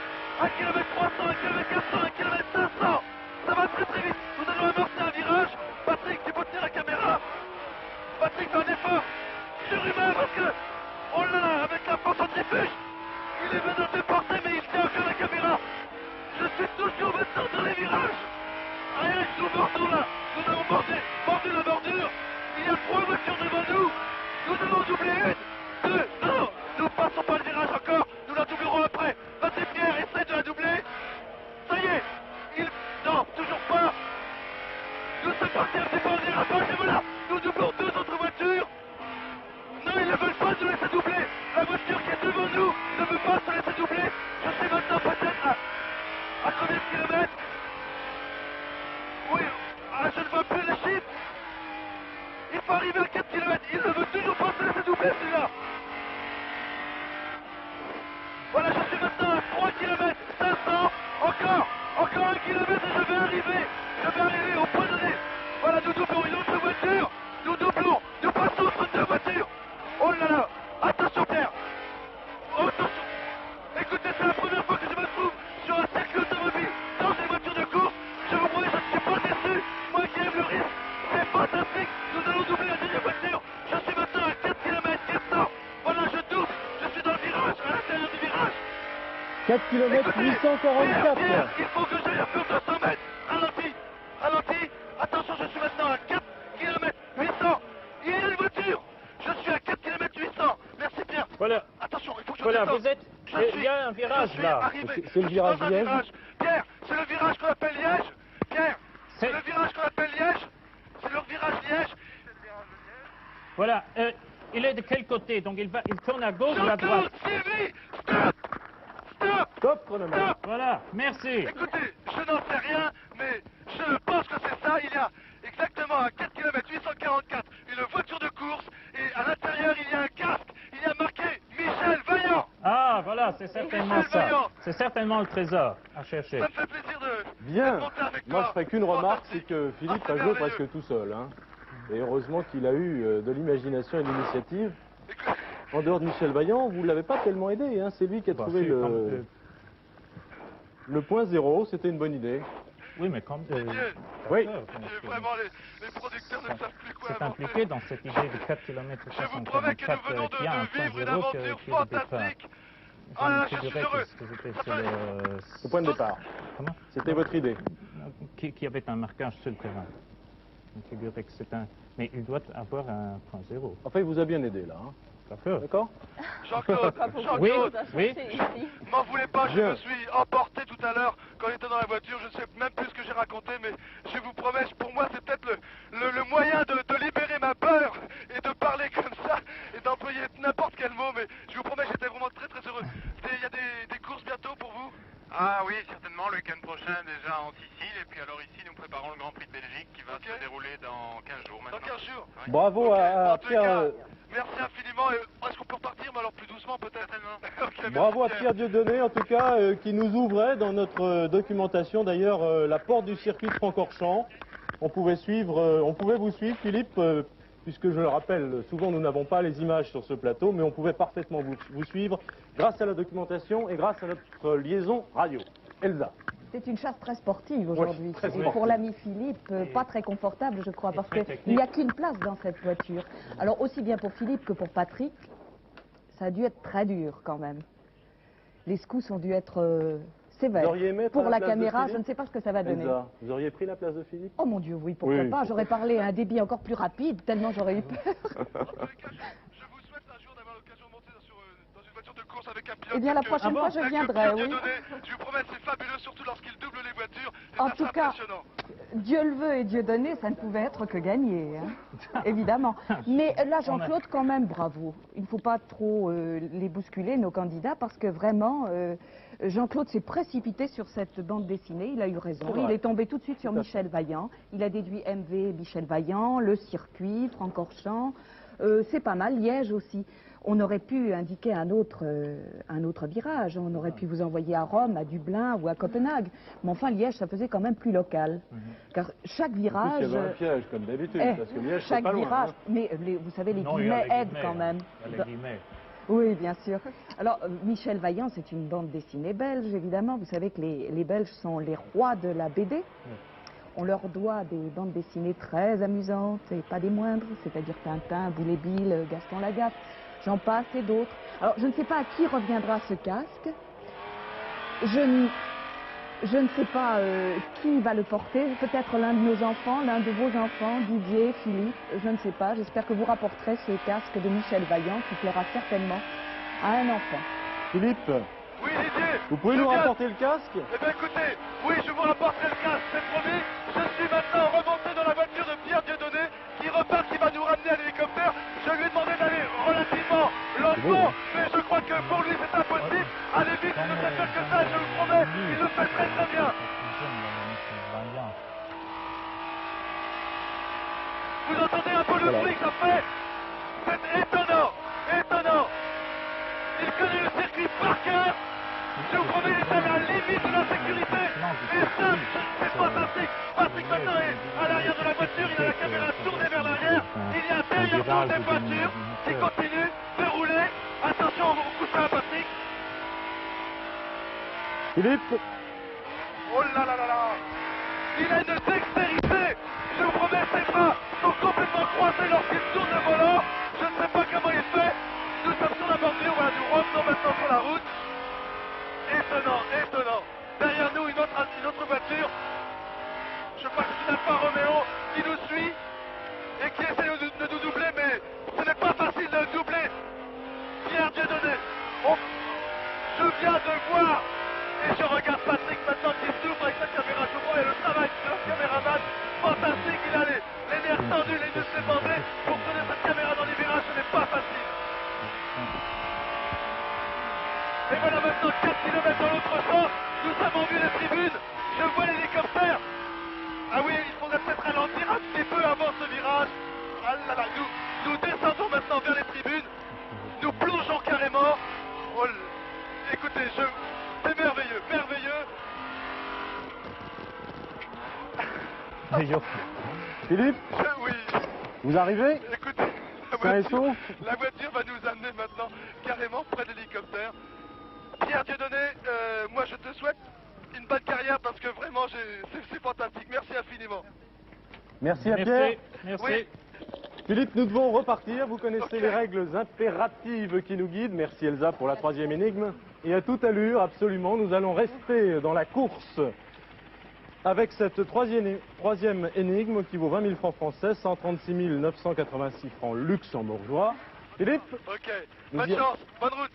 1 km 300, 1 km 400, 1 km 500. Ça va très très vite. Nous allons amorcer un virage. Patrick, tu peux tenir la caméra? Patrick, fais un effort surhumain parce que... Oh là là, avec la force centrifuge, il est venu de porter, mais il tient encore la caméra. Je suis toujours maintenant dans les virages. Allez, nous bordons là. Nous avons bordu la bordure. Il y a 3 voitures devant nous. Nous allons doubler 1, 2, non, nous passons pas le virage encore. Nous la doublerons après. Vas-y Pierre, essaie de la doubler. Ça y est. Non, toujours pas. Nous sommes partis un petit peu en dérapage et voilà. Nous doublons 2 autres voitures. Non, ils ne veulent pas nous laisser doubler. La voiture qui est devant nous ne veut pas se laisser doubler. Je suis maintenant peut-être à combien de kilomètres? Oui, je ne vois plus les chiffres. Il faut arriver à 4 km. Il ne veut toujours pas se laisser doubler celui-là. Voilà, je suis maintenant à 3 km 500. Encore 1 km et je vais arriver au point donné. Voilà, nous doublons une autre voiture. Nous passons entre 2 voitures. Oh là là, attention Pierre. Oh, attention. Écoutez, c'est la première fois que je me trouve sur un circuit automobile dans une voiture de course. Je vous promets, je ne suis pas déçu. Moi qui aime le risque, c'est fantastique. Nous allons doubler la deuxième voiture. Je suis maintenant à 4 km 400. Voilà, je double. Je suis dans le virage, à l'intérieur du virage. 4 km Écoutez, 844. Pierre, il faut que j'aille à plus de 200 mètres. Ralenti. Attention, je suis maintenant à 4 km 800. Il y a une voiture. Je suis à 4 km 800. Merci Pierre. Voilà. Attention, il faut que je Voilà, descende. vous êtes. Il y a un virage je suis là. arrivé. C'est le Je suis virage dans un Liège. virage. Pierre, c'est le virage qu'on appelle Liège. Pierre, c'est C'est- le virage qu'on appelle Liège. C'est le virage Liège. Voilà. Il est de quel côté? Donc il tourne à gauche ou à droite? Jean-Claude, Sylvie, stop. Top chronomètre. Voilà, merci. Écoutez, je n'en sais rien, mais je pense que c'est ça. Il y a exactement à 4 km 844 une voiture de course et à l'intérieur il y a un casque. Il y a marqué Michel Vaillant. Ah, voilà, c'est certainement Michel ça. Vaillant. C'est certainement le trésor à chercher. Ça me fait plaisir de Bien. monter avec Moi, je toi. ferai qu'une remarque, c'est Fantastique. que Philippe Ah, a c'est joué merveilleux. presque tout seul. Hein. Et heureusement qu'il a eu de l'imagination et de l'initiative. Écoute, En dehors de Michel Vaillant, vous ne l'avez pas tellement aidé. Hein. C'est lui qui a Bah, trouvé si, comme, le point zéro. C'était une bonne idée. oui, mais comme... Dieu, Oui. Dieu, vraiment, les producteurs ne savent plus quoi C'est inventer. impliqué dans cette idée de 4 km Je vous promets que nous venons de vivre une aventure fantastique. Ah là, je suis heureux. Au point de départ. Comment? C'était votre idée. Qui avait un marquage sur le terrain. Figurez que c'est un... Mais il doit avoir un point zéro. Enfin, il vous a bien aidé, là. Hein. D'accord. D'accord? Jean-Claude, Oui, Jean-Claude, oui. m'en voulez pas, je Bien. me suis emporté tout à l'heure quand j'étais dans la voiture, je sais même plus ce que j'ai raconté, mais je vous promets, pour moi c'est peut-être le moyen de libérer ma peur et de parler comme ça et d'employer n'importe quel mot, mais je vous promets, j'étais vraiment très très heureux. Il y a des courses bientôt pour vous? Ah oui, certainement, le week-end prochain déjà en Sicile. Et puis alors ici, nous préparons le Grand Prix de Belgique qui va Ok. se dérouler dans 15 jours Dans maintenant. 15 jours. Oui. Bravo Ok, à en tous les Pierre. cas, merci infiniment, et est-ce qu'on peut repartir, mais alors plus doucement peut-être? Ok, merci, Bravo à Pierre. Pierre Dieudonné, en tout cas, qui nous ouvrait dans notre documentation, d'ailleurs, la porte du circuit de Francorchamps. On pouvait vous suivre, Philippe, puisque je le rappelle, souvent nous n'avons pas les images sur ce plateau, mais on pouvait parfaitement vous suivre grâce à la documentation et grâce à notre liaison radio. Elsa. C'est une chasse très sportive aujourd'hui. très Et sportive. pour l'ami Philippe, pas très confortable, je crois, Et parce très qu'il technique. n'y a qu'une place dans cette voiture. Alors, aussi bien pour Philippe que pour Patrick, ça a dû être très dur quand même. Les secousses ont dû être Vous sévères. auriez aimé être Pour à la la place de caméra, Philippe je ne sais pas ce que ça va donner. Elsa, vous auriez pris la place de Philippe? Oh mon Dieu, oui, pourquoi Oui. pas. J'aurais parlé à un débit encore plus rapide, tellement j'aurais eu peur. En tous les cas, je vous souhaite un jour d'avoir l'occasion de monter dans une voiture de course avec un pilote. Eh bien, la tel que- prochaine fois, je tel que viendrai, Pierre oui. Dieudonné. Je vous promets, c'est fabuleux, surtout lorsqu'il double les voitures. C'est En assez tout cas, impressionnant. Dieu le veut et Dieu donné, ça ne pouvait être que gagné, hein. Évidemment. Mais là, Jean-Claude, quand même, bravo. Il ne faut pas trop les bousculer, nos candidats, parce que vraiment, Jean-Claude s'est précipité sur cette bande dessinée. Il a eu raison. C'est vrai. Il est tombé tout de suite sur Tout à Michel Vaillant. Il a déduit MV, Michel Vaillant, le circuit, Francorchamps. C'est pas mal. Liège aussi. On aurait pu indiquer un autre virage. On aurait pu vous envoyer à Rome, à Dublin ou à Copenhague. Mais enfin, Liège, ça faisait quand même plus local. Car chaque En plus, virage... il y avait un piège, comme d'habitude, Eh, parce que Liège, c'est chaque pas loin. virage, Hein. mais vous savez, les Non, il y a guillemets les aident guillemets, quand hein. même. Il y a les guillemets. Oui, bien sûr. Alors, Michel Vaillant, c'est une bande dessinée belge, évidemment. Vous savez que les Belges sont les rois de la BD. On leur doit des bandes dessinées très amusantes et pas des moindres, c'est-à-dire Tintin, Boulet Bill, Gaston Lagaffe, j'en passe et d'autres. Alors, je ne sais pas à qui reviendra ce casque. Je ne sais pas qui va le porter. Peut-être l'un de nos enfants, l'un de vos enfants, Didier, Philippe, je ne sais pas. J'espère que vous rapporterez ce casque de Michel Vaillant qui plaira certainement à un enfant. Philippe, Oui, Didier. vous pouvez je nous viens. rapporter le casque? Eh bien écoutez, oui, je vous rapporterai le casque, c'est promis. Je suis maintenant remonté dans la voiture de Pierre Dieudonné qui repart, qui va nous ramener à l'hélicoptère. Je lui ai demandé d'aller relativement lentement, mais je crois que pour lui c'est impossible. Allez vite, il ne fait faire que ça, je vous promets, il le fait très très bien. Vous entendez un peu le Voilà. bruit que ça fait? C'est étonnant, étonnant. Il connaît le circuit par cœur. Je vous promets, il est à la limite de la sécurité. Et ça, c'est fantastique. Patrick maintenant est à l'arrière de la voiture, il a la caméra tournée vers l'arrière. Il y a derrière vous des voitures qui continuent de rouler. Attention au coussin, Patrick. Philippe, Oh là là là là. Il a une dextérité. Je vous promets, ses bras sont complètement croisés lorsqu'il tourne le volant. Je ne sais pas comment il fait. Nous sommes sur la bordure, voilà, nous revenons maintenant sur la route. Étonnant, étonnant. Derrière nous, une autre voiture. Je crois que c'est une Alfa Romeo qui nous suit et qui essaie de nous doubler, mais ce n'est pas facile de doubler. Pierre Dieudonné. Je viens de voir et je regarde Patrick maintenant qui s'ouvre avec sa caméra. Je vois le travail de notre caméraman. Fantastique, il a les nerfs tendus, les yeux débandés. Pour tenir cette caméra dans les virages, ce n'est pas facile. Et voilà maintenant 4 km dans l'autre sens. Nous avons vu les tribunes. Je vois l'hélicoptère. Ah oui, il faudrait peut-être ralentir un petit peu avant ce virage. Ah là là, nous descendons maintenant vers les tribunes. Nous plongeons carrément. Oh, écoutez, c'est merveilleux, merveilleux. Philippe, Oui, vous arrivez? écoutez, Sain et sauf? la voiture va nous amener maintenant carrément près de l'hélicoptère. Pierre Dieudonné, moi je te souhaite une bonne carrière parce que vraiment c'est fantastique. Merci infiniment. Merci à Pierre. Merci. Oui. Philippe, nous devons repartir. Vous connaissez Ok. les règles impératives qui nous guident. Merci Elsa pour la 3e énigme. Et à toute allure, absolument, nous allons rester dans la course avec cette 3e énigme qui vaut 20 000 francs français, 136 986 francs luxembourgeois. Philippe, Ok, Nous bonne y- chance, bonne route.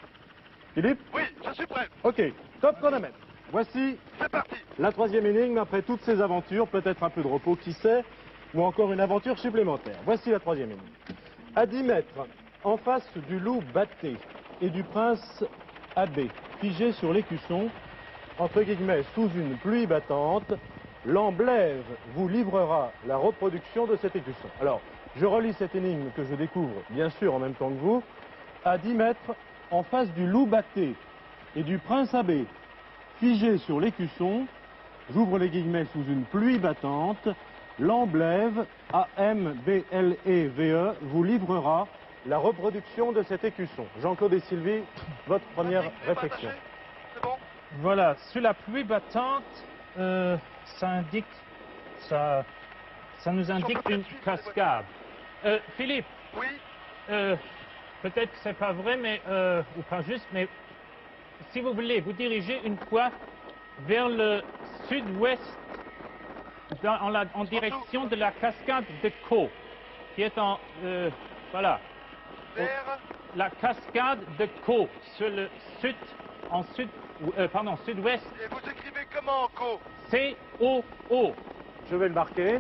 Philippe, Oui, je suis prêt. ok, top chronomètre. Voici C'est parti. la 3e énigme après toutes ces aventures, peut-être un peu de repos, qui sait, ou encore une aventure supplémentaire. Voici la 3e énigme. À 10 mètres, en face du loup Batté et du prince Abbé, figé sur l'écusson, entre guillemets, sous une pluie battante, l'Amblève vous livrera la reproduction de cet écusson. Alors, je relis cette énigme que je découvre, bien sûr, en même temps que vous. À 10 mètres, en face du loup Batté et du prince Abbé, figé sur l'écusson, j'ouvre les guillemets, sous une pluie battante, l'Amblève, A-M-B-L-E-V-E, vous livrera la reproduction de cet écusson. Jean-Claude et Sylvie, votre première réflexion. C'est bon? Voilà, sur la pluie battante, ça nous indique une cascade. Philippe, Oui. peut-être que c'est pas vrai, mais ou pas juste, mais si vous voulez, vous dirigez une fois vers le sud-ouest, en direction de la cascade de Caux, qui est voilà, Vers. la cascade de Caux, sur le sud, sud-ouest, Et vous écrivez comment en co? C-O-O, Je vais le marquer.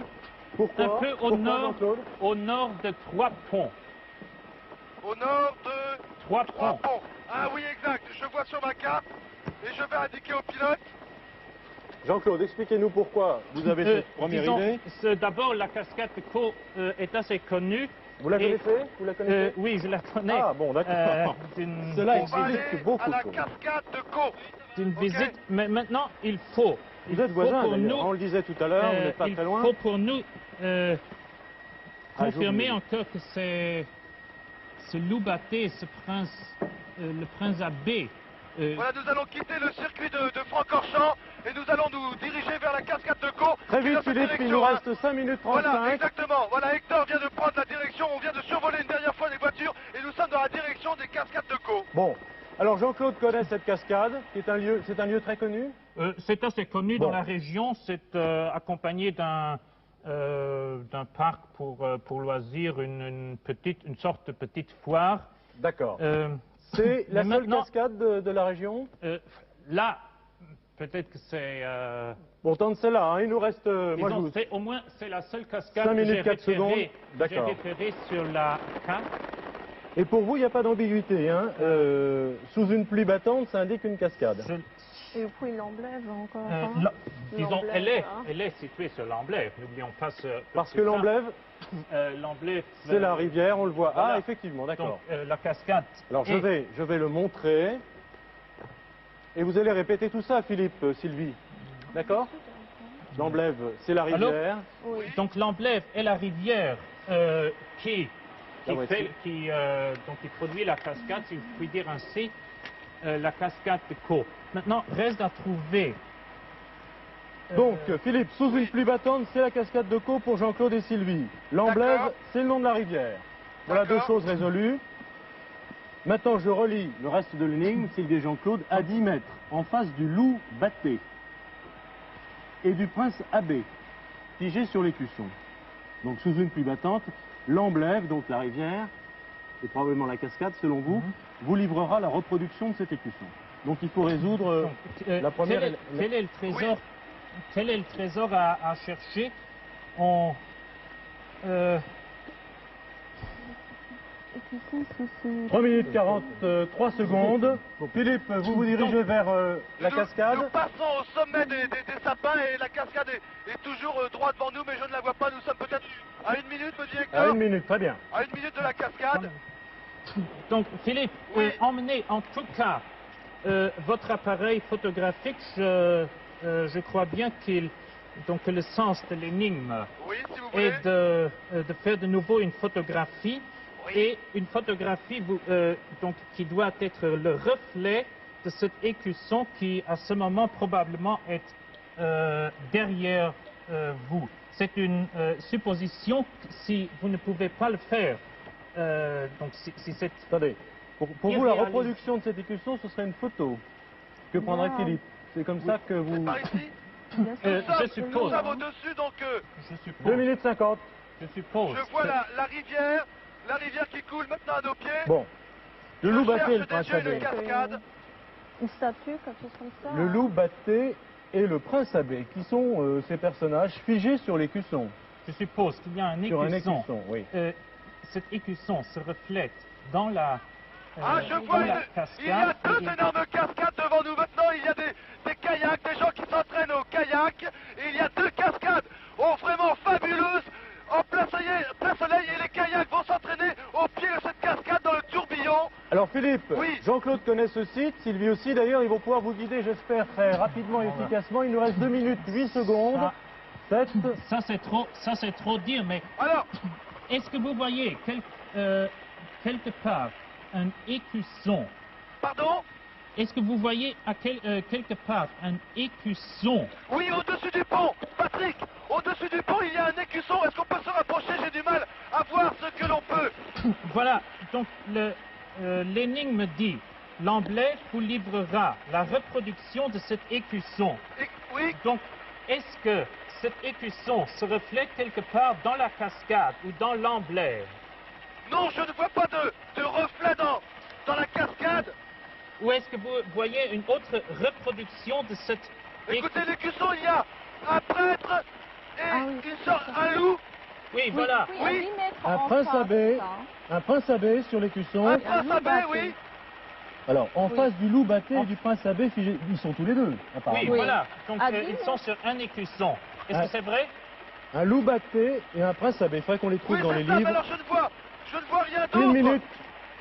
Pourquoi? un peu Pourquoi, Jean-Claude au nord de Trois-Ponts. Au nord de Trois-Ponts. Trois-Ponts. Ah oui, exact. Je vois sur ma carte et je vais indiquer au pilote. Jean-Claude, expliquez-nous pourquoi vous avez cette première Disons, idée. D'abord, la cascade de Caux est assez connue. Vous la et- connaissez? Vous la connaissez? Oui, je la connais. Ah bon, d'accord. C'est une, Cela On va aller explique beaucoup à la de choses. cascade de Co. c'est une Ok. visite, mais maintenant, il faut. Vous êtes voisins pour d'ailleurs, nous, on le disait tout à l'heure, vous n'êtes pas il très loin. faut pour nous confirmer j'oublie. encore que c'est ce loup batté, ce prince, le prince Abbé. Voilà, nous allons quitter le circuit de Francorchamps et nous allons nous diriger vers la cascade de Co. Très qui est vite dans cette Philippe, il direction, nous hein. reste 5 minutes 35. Voilà, exactement. Voilà, Hector vient de prendre la direction. On vient de survoler une dernière fois les voitures et nous sommes dans la direction des cascades de Co. Bon, alors Jean-Claude connaît cette cascade, qui est un lieu très connu. C'est assez connu Bon. dans la région. C'est accompagné d'un parc pour loisirs, une sorte de petite foire. D'accord. Euh, C'est la mais seule maintenant- cascade de la région. Là, peut-être que c'est. Pourtant, c'est là, hein, il nous reste... moi, je disons, vous- c'est au moins c'est la seule cascade 5 que minutes, j'ai 4 secondes. repérée. J'ai D'accord. repéré sur la carte. Et pour vous, il n'y a pas d'ambiguïté. Hein. Sous une pluie battante, ça indique une cascade. Et puis l'Amblève encore. Disons, L'Amblève, elle est située sur l'Amblève. N'oublions pas ce. Parce que l'Amblève, l'Amblève. c'est la rivière, on le voit. Voilà. Ah, effectivement, d'accord. Donc, la cascade. Alors je vais le montrer. Et vous allez répéter tout ça, Philippe, Sylvie. D'accord? L'Amblève, c'est la Allô? rivière. Oui. Donc l'Amblève est la rivière qui La voiture. qui produit la cascade, si je puis dire ainsi, la cascade de Caux. Maintenant, reste à trouver. Donc, Philippe, sous une pluie battante, c'est la cascade de Caux pour Jean-Claude et Sylvie. L'Amblève, D'accord. c'est le nom de la rivière. Voilà deux D'accord. choses résolues. Maintenant, je relis le reste de l'énigme, Sylvie et Jean-Claude, à 10 mètres, en face du loup Batté et du prince Abbé, figé sur l'écusson. Donc, sous une pluie battante, l'Amblève, donc la rivière, et probablement la cascade, selon vous, vous livrera la reproduction de cet écusson. Donc, il faut résoudre Donc, la première... quel est le trésor, quel est le trésor à chercher? 3 minutes 43 secondes. Philippe, vous vous dirigez vers la cascade. Nous passons au sommet des sapins et la cascade est toujours droit devant nous, mais je ne la vois pas. Nous sommes peut-être à 1 minute, me dit Hector. À 1 minute, très bien. À 1 minute de la cascade. Donc, Philippe, Oui. emmenez en tout cas votre appareil photographique. Je crois bien que le sens de l'énigme Oui, si vous voulez. est de faire de nouveau une photographie. Oui. Et une photographie donc, qui doit être le reflet de cet écusson qui, à ce moment, probablement est derrière vous. C'est une supposition si vous ne pouvez pas le faire. Donc, si c'est... Attendez, pour vous, la Irréaliste. reproduction de cet écusson, ce serait une photo que prendrait Philippe. C'est comme ça que vous... Par ici. je Nous suppose. sommes au-dessus, donc Je 2 suppose. minutes 50. Je suppose. je vois la rivière qui coule maintenant à nos pieds. Bon. Le loup Je cherche batté et le des prince yeux une abbé. cascade. Une statue, quelque chose comme ça. Le loup batté et le prince abbé, qui sont ces personnages figés sur l'écusson. Je suppose qu'il y a un Sur un écusson. écusson, oui. Cet écusson se reflète dans la, Ah, je dans vois, la il y a cascade. deux énormes cascades devant nous maintenant. Il y a des kayaks, des gens qui s'entraînent au kayak. Et il y a deux cascades, oh, vraiment fabuleuses, en plein soleil. Et les kayaks vont s'entraîner au pied de cette cascade dans le tourbillon. Alors Philippe, Oui. Jean-Claude connaît ce site, Sylvie aussi d'ailleurs, ils vont pouvoir vous guider, j'espère, très rapidement et efficacement. Il nous reste 2 minutes 8 secondes. 7. Ça c'est trop dire, mais Alors, est-ce que vous voyez quelque part un écusson? pardon? Est-ce que vous voyez quelque part un écusson? Oui, au-dessus du pont, Patrick, au-dessus du pont, il y a un écusson. Est-ce qu'on peut se rapprocher? J'ai du mal à voir ce que l'on peut. Voilà, donc l'énigme dit, l'emblème vous livrera la reproduction de cet écusson. Oui, Donc, est-ce que cet écusson se reflète quelque part dans la cascade ou dans l'emblème? non, je ne vois pas de reflet dans la cascade. Ou est-ce que vous voyez une autre reproduction de cet Écoutez, l'écusson, il y a un prêtre et un loup. Oui, voilà. Oui, Oui. 10 mètres Un en prince face, abbé, ça. un prince abbé sur l'écusson. Un prince abbé, oui. Alors, en Oui. face du loup batté et du prince abbé figé, ils sont tous les deux, apparemment. Oui, voilà. Donc, À 10 ils mètres. sont sur un écusson. Est-ce Ah. que c'est vrai? Un loup batté et un prince abbé. Il faudrait qu'on les trouve Oui, dans c'est les ça, mais livres. alors je ne vois rien d'autre. 1 minute.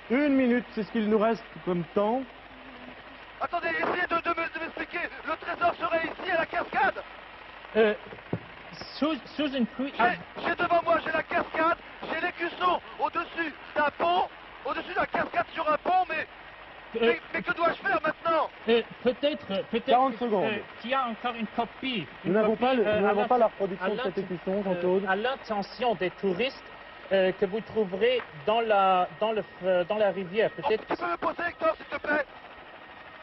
1 minute, c'est ce qu'il nous reste comme temps. Attendez, essayez de m'expliquer. Le trésor serait ici, à la cascade. Sous une pluie... J'ai devant moi, j'ai la cascade, j'ai l'écusson au-dessus d'un pont, au-dessus de la cascade sur un pont, mais que dois-je faire maintenant? Peut-être 40 secondes. qu'il y a encore une copie. Nous n'avons pas, à la l'int- reproduction de à cet l'int- écusson, Jean-Claude. à l'intention des touristes que vous trouverez dans la rivière. Oh, Peut-être tu peux me poser, Hector, s'il te plaît?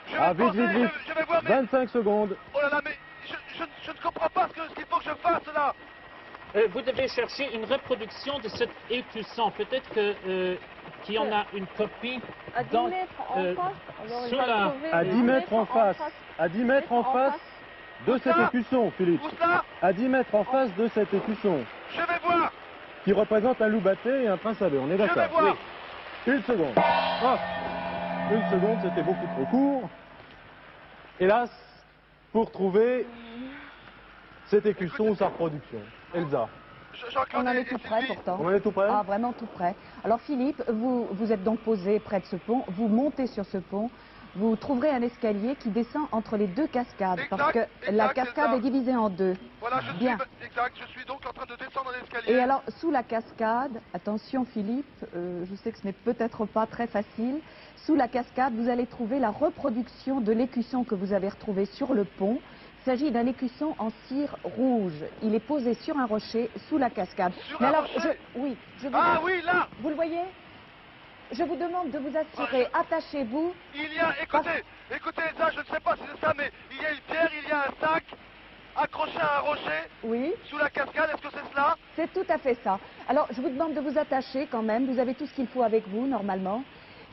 Je vais Ah, me vite, poser, vite, vite. je vais voir mes... 25 secondes. Oh là là, mais je ne comprends pas ce qu'il faut que je fasse là. vous devez chercher une reproduction de cet écusson. Peut-être qu'il y en a une copie À 10 dans, mètres en face. Alors, il sur va la- trouver À 10 10 mètres en face. À 10 mètres en face de cet ça écusson, Philippe. Où ça? À 10 mètres en face de cet écusson, Je vais voir, qui représente un loup batté et un prince abbé. On est je vais d'accord? voir. Une seconde. Ah, une seconde, c'était beaucoup trop court. Hélas, pour trouver cet écusson ou sa reproduction. Elsa, On en est et tout près Sylvie. pourtant. on est tout prêt? Ah, vraiment tout près. Alors Philippe, vous êtes donc posé près de ce pont, vous montez sur ce pont, vous trouverez un escalier qui descend entre les deux cascades, parce que Exact, la c'est cascade ça. est divisée en deux. Voilà, Bien. je suis donc en train de descendre l'escalier. Et alors, sous la cascade, attention Philippe, je sais que ce n'est peut-être pas très facile, sous la cascade, vous allez trouver la reproduction de l'écusson que vous avez retrouvé sur le pont. Il s'agit d'un écusson en cire rouge. Il est posé sur un rocher sous la cascade. Sur Mais un alors, rocher oui, je vous, Ah oui, là, vous le voyez? Je vous demande de vous assurer, attachez-vous. il y a, écoutez Elsa, je ne sais pas si c'est ça, mais il y a une pierre, il y a un sac accroché à un rocher Oui, sous la cascade, est-ce que c'est cela? c'est tout à fait ça. Alors, je vous demande de vous attacher quand même. Vous avez tout ce qu'il faut avec vous, normalement.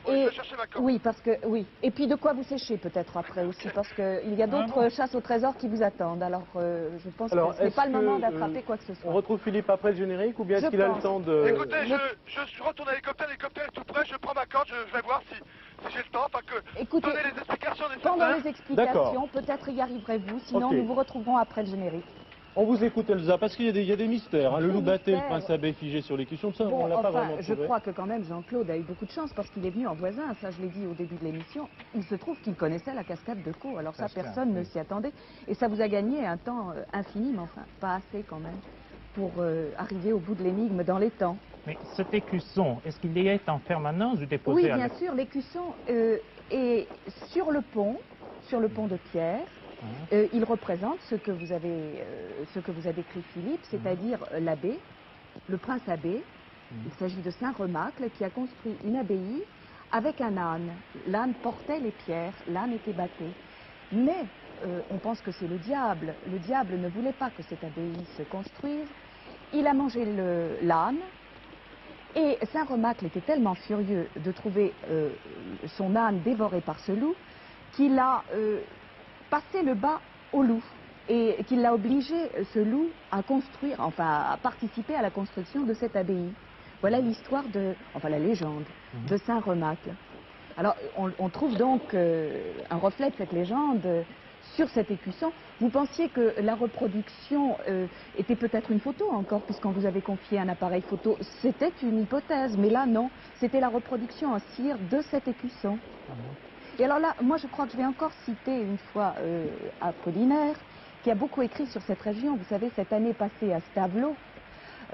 Oui, Et je vais chercher ma corde. oui, parce que oui. Et puis de quoi vous sécher peut-être après aussi, parce qu'il y a d'autres chasses au trésor qui vous attendent. Alors je pense que ce n'est est-ce pas le moment que, d'attraper quoi que ce On soit. retrouve Philippe après le générique ou bien Je est-ce qu'il a le pense. temps de... Écoutez, je retourne à l'hélicoptère est tout près, je prends ma corde, je vais voir si j'ai le temps, enfin que Écoutez, donner les explications pendant nécessaires. les explications, D'accord. peut-être y arriverez-vous, sinon Ok. nous vous retrouverons après le générique. On vous écoute Elsa, parce qu'il y a des mystères. Hein. Le Des loup batté, le mystères. prince abbé figé sur l'écusson, ça, Bon, on l'a pas enfin, vraiment je trouvé. crois que quand même Jean-Claude a eu beaucoup de chance parce qu'il est venu en voisin, ça je l'ai dit au début de l'émission. Il se trouve qu'il connaissait la cascade de Caux, alors ça personne ne s'y attendait. Et ça vous a gagné un temps infini, mais enfin pas assez quand même, pour arriver au bout de l'énigme dans les temps. Mais cet écusson, est-ce qu'il y est en permanence ou déposé Oui, à bien sûr, l'écusson est sur le pont de pierre. Il représente ce que vous a décrit Philippe, c'est-à-dire l'abbé, le prince abbé. Il s'agit de Saint Remacle qui a construit une abbaye avec un âne. L'âne portait les pierres, l'âne était batté. Mais on pense que c'est le diable. Le diable ne voulait pas que cette abbaye se construise. Il a mangé l'âne. Et Saint Remacle était tellement furieux de trouver son âne dévoré par ce loup qu'il a passé le bas au loup et qu'il l'a obligé, ce loup, à construire, enfin à participer à la construction de cette abbaye. Voilà l'histoire la légende de Saint Remacle. Alors on trouve donc un reflet de cette légende sur cet écusson. Vous pensiez que la reproduction était peut-être une photo encore, puisqu'on vous avait confié un appareil photo. C'était une hypothèse, mais là non, c'était la reproduction en cire de cet écusson. Et alors là, moi je crois que je vais encore citer une fois Apollinaire, qui a beaucoup écrit sur cette région. Vous savez, cette année passée à Stavelot,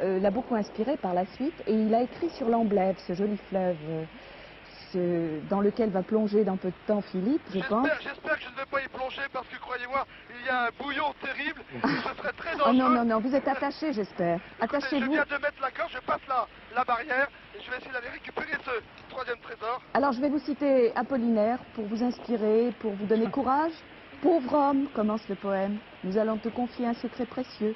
l'a beaucoup inspiré par la suite, et il a écrit sur l'Amblève, ce joli fleuve dans lequel va plonger dans peu de temps Philippe, je pense. J'espère que je ne vais pas y plonger parce que, croyez-moi, il y a un bouillon terrible, ce serait très Oh dangereux. non, non, non, vous êtes attaché, j'espère. Je Attachez-vous. viens de mettre la corde, je passe la barrière et je vais essayer d'aller récupérer ce troisième trésor. Alors je vais vous citer Apollinaire pour vous inspirer, pour vous donner courage. Pauvre homme, commence le poème, nous allons te confier un secret précieux.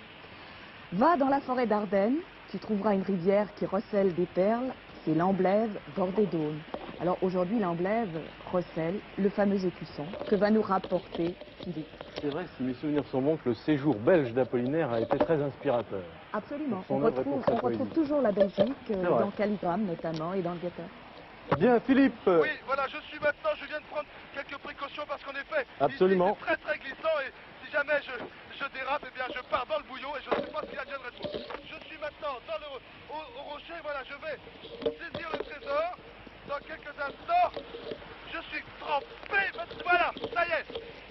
Va dans la forêt d'Ardennes, tu trouveras une rivière qui recèle des perles, c'est l'Amblève bordée d'aunes. Alors aujourd'hui, l'Amblève recèle le fameux écusson que va nous rapporter Philippe. C'est vrai, si mes souvenirs sont bons, que le séjour belge d'Apollinaire a été très inspirateur. Absolument, Son on œuvre et pour sa retrouve poésie. toujours la Belgique, vrai. dans Calligramme notamment et dans le Guetteur. Bien, Philippe. Oui, voilà, je viens de prendre quelques précautions parce qu'en effet, Absolument. c'est très très glissant et si jamais je dérape, eh bien je pars dans le bouillon et je ne sais pas ce qu'il adviendrait de moi. Je suis maintenant au rocher, voilà, je vais saisir le trésor dans quelques instants. Je suis trempé, voilà, ça y est,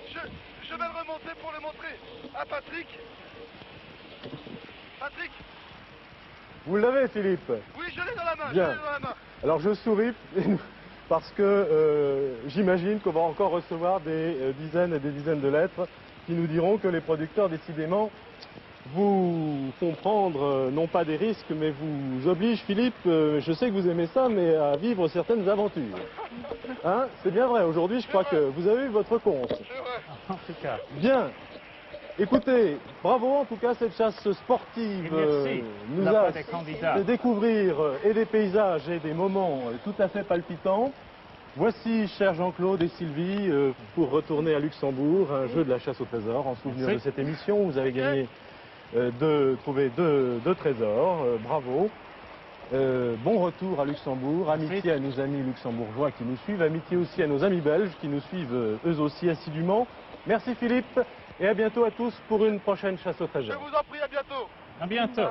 je vais le remonter pour le montrer à Patrick. Patrick, Vous l'avez, Philippe. oui, je l'ai dans la main, Bien. je l'ai dans la main. Alors je souris parce que j'imagine qu'on va encore recevoir des dizaines et des dizaines de lettres qui nous diront que les producteurs, décidément, vous font prendre non pas des risques, mais vous obligent, Philippe, je sais que vous aimez ça, mais à vivre certaines aventures. Hein? C'est bien vrai, aujourd'hui je crois que vous avez eu votre compte. C'est vrai. En tout cas. Bien. Écoutez, bravo en tout cas, cette chasse sportive Et merci nous d'avoir a des candidats. fait découvrir et des paysages et des moments tout à fait palpitants. Voici, cher Jean-Claude et Sylvie, pour retourner à Luxembourg, un jeu de la chasse au trésor en souvenir Merci. de cette émission. Vous avez gagné trouvé deux trésors, bravo. Bon retour à Luxembourg, amitié à nos amis luxembourgeois qui nous suivent, amitié aussi à nos amis belges qui nous suivent eux aussi assidûment. Merci Philippe et à bientôt à tous pour une prochaine chasse au Je trésor. vous en prie, à bientôt. À bientôt.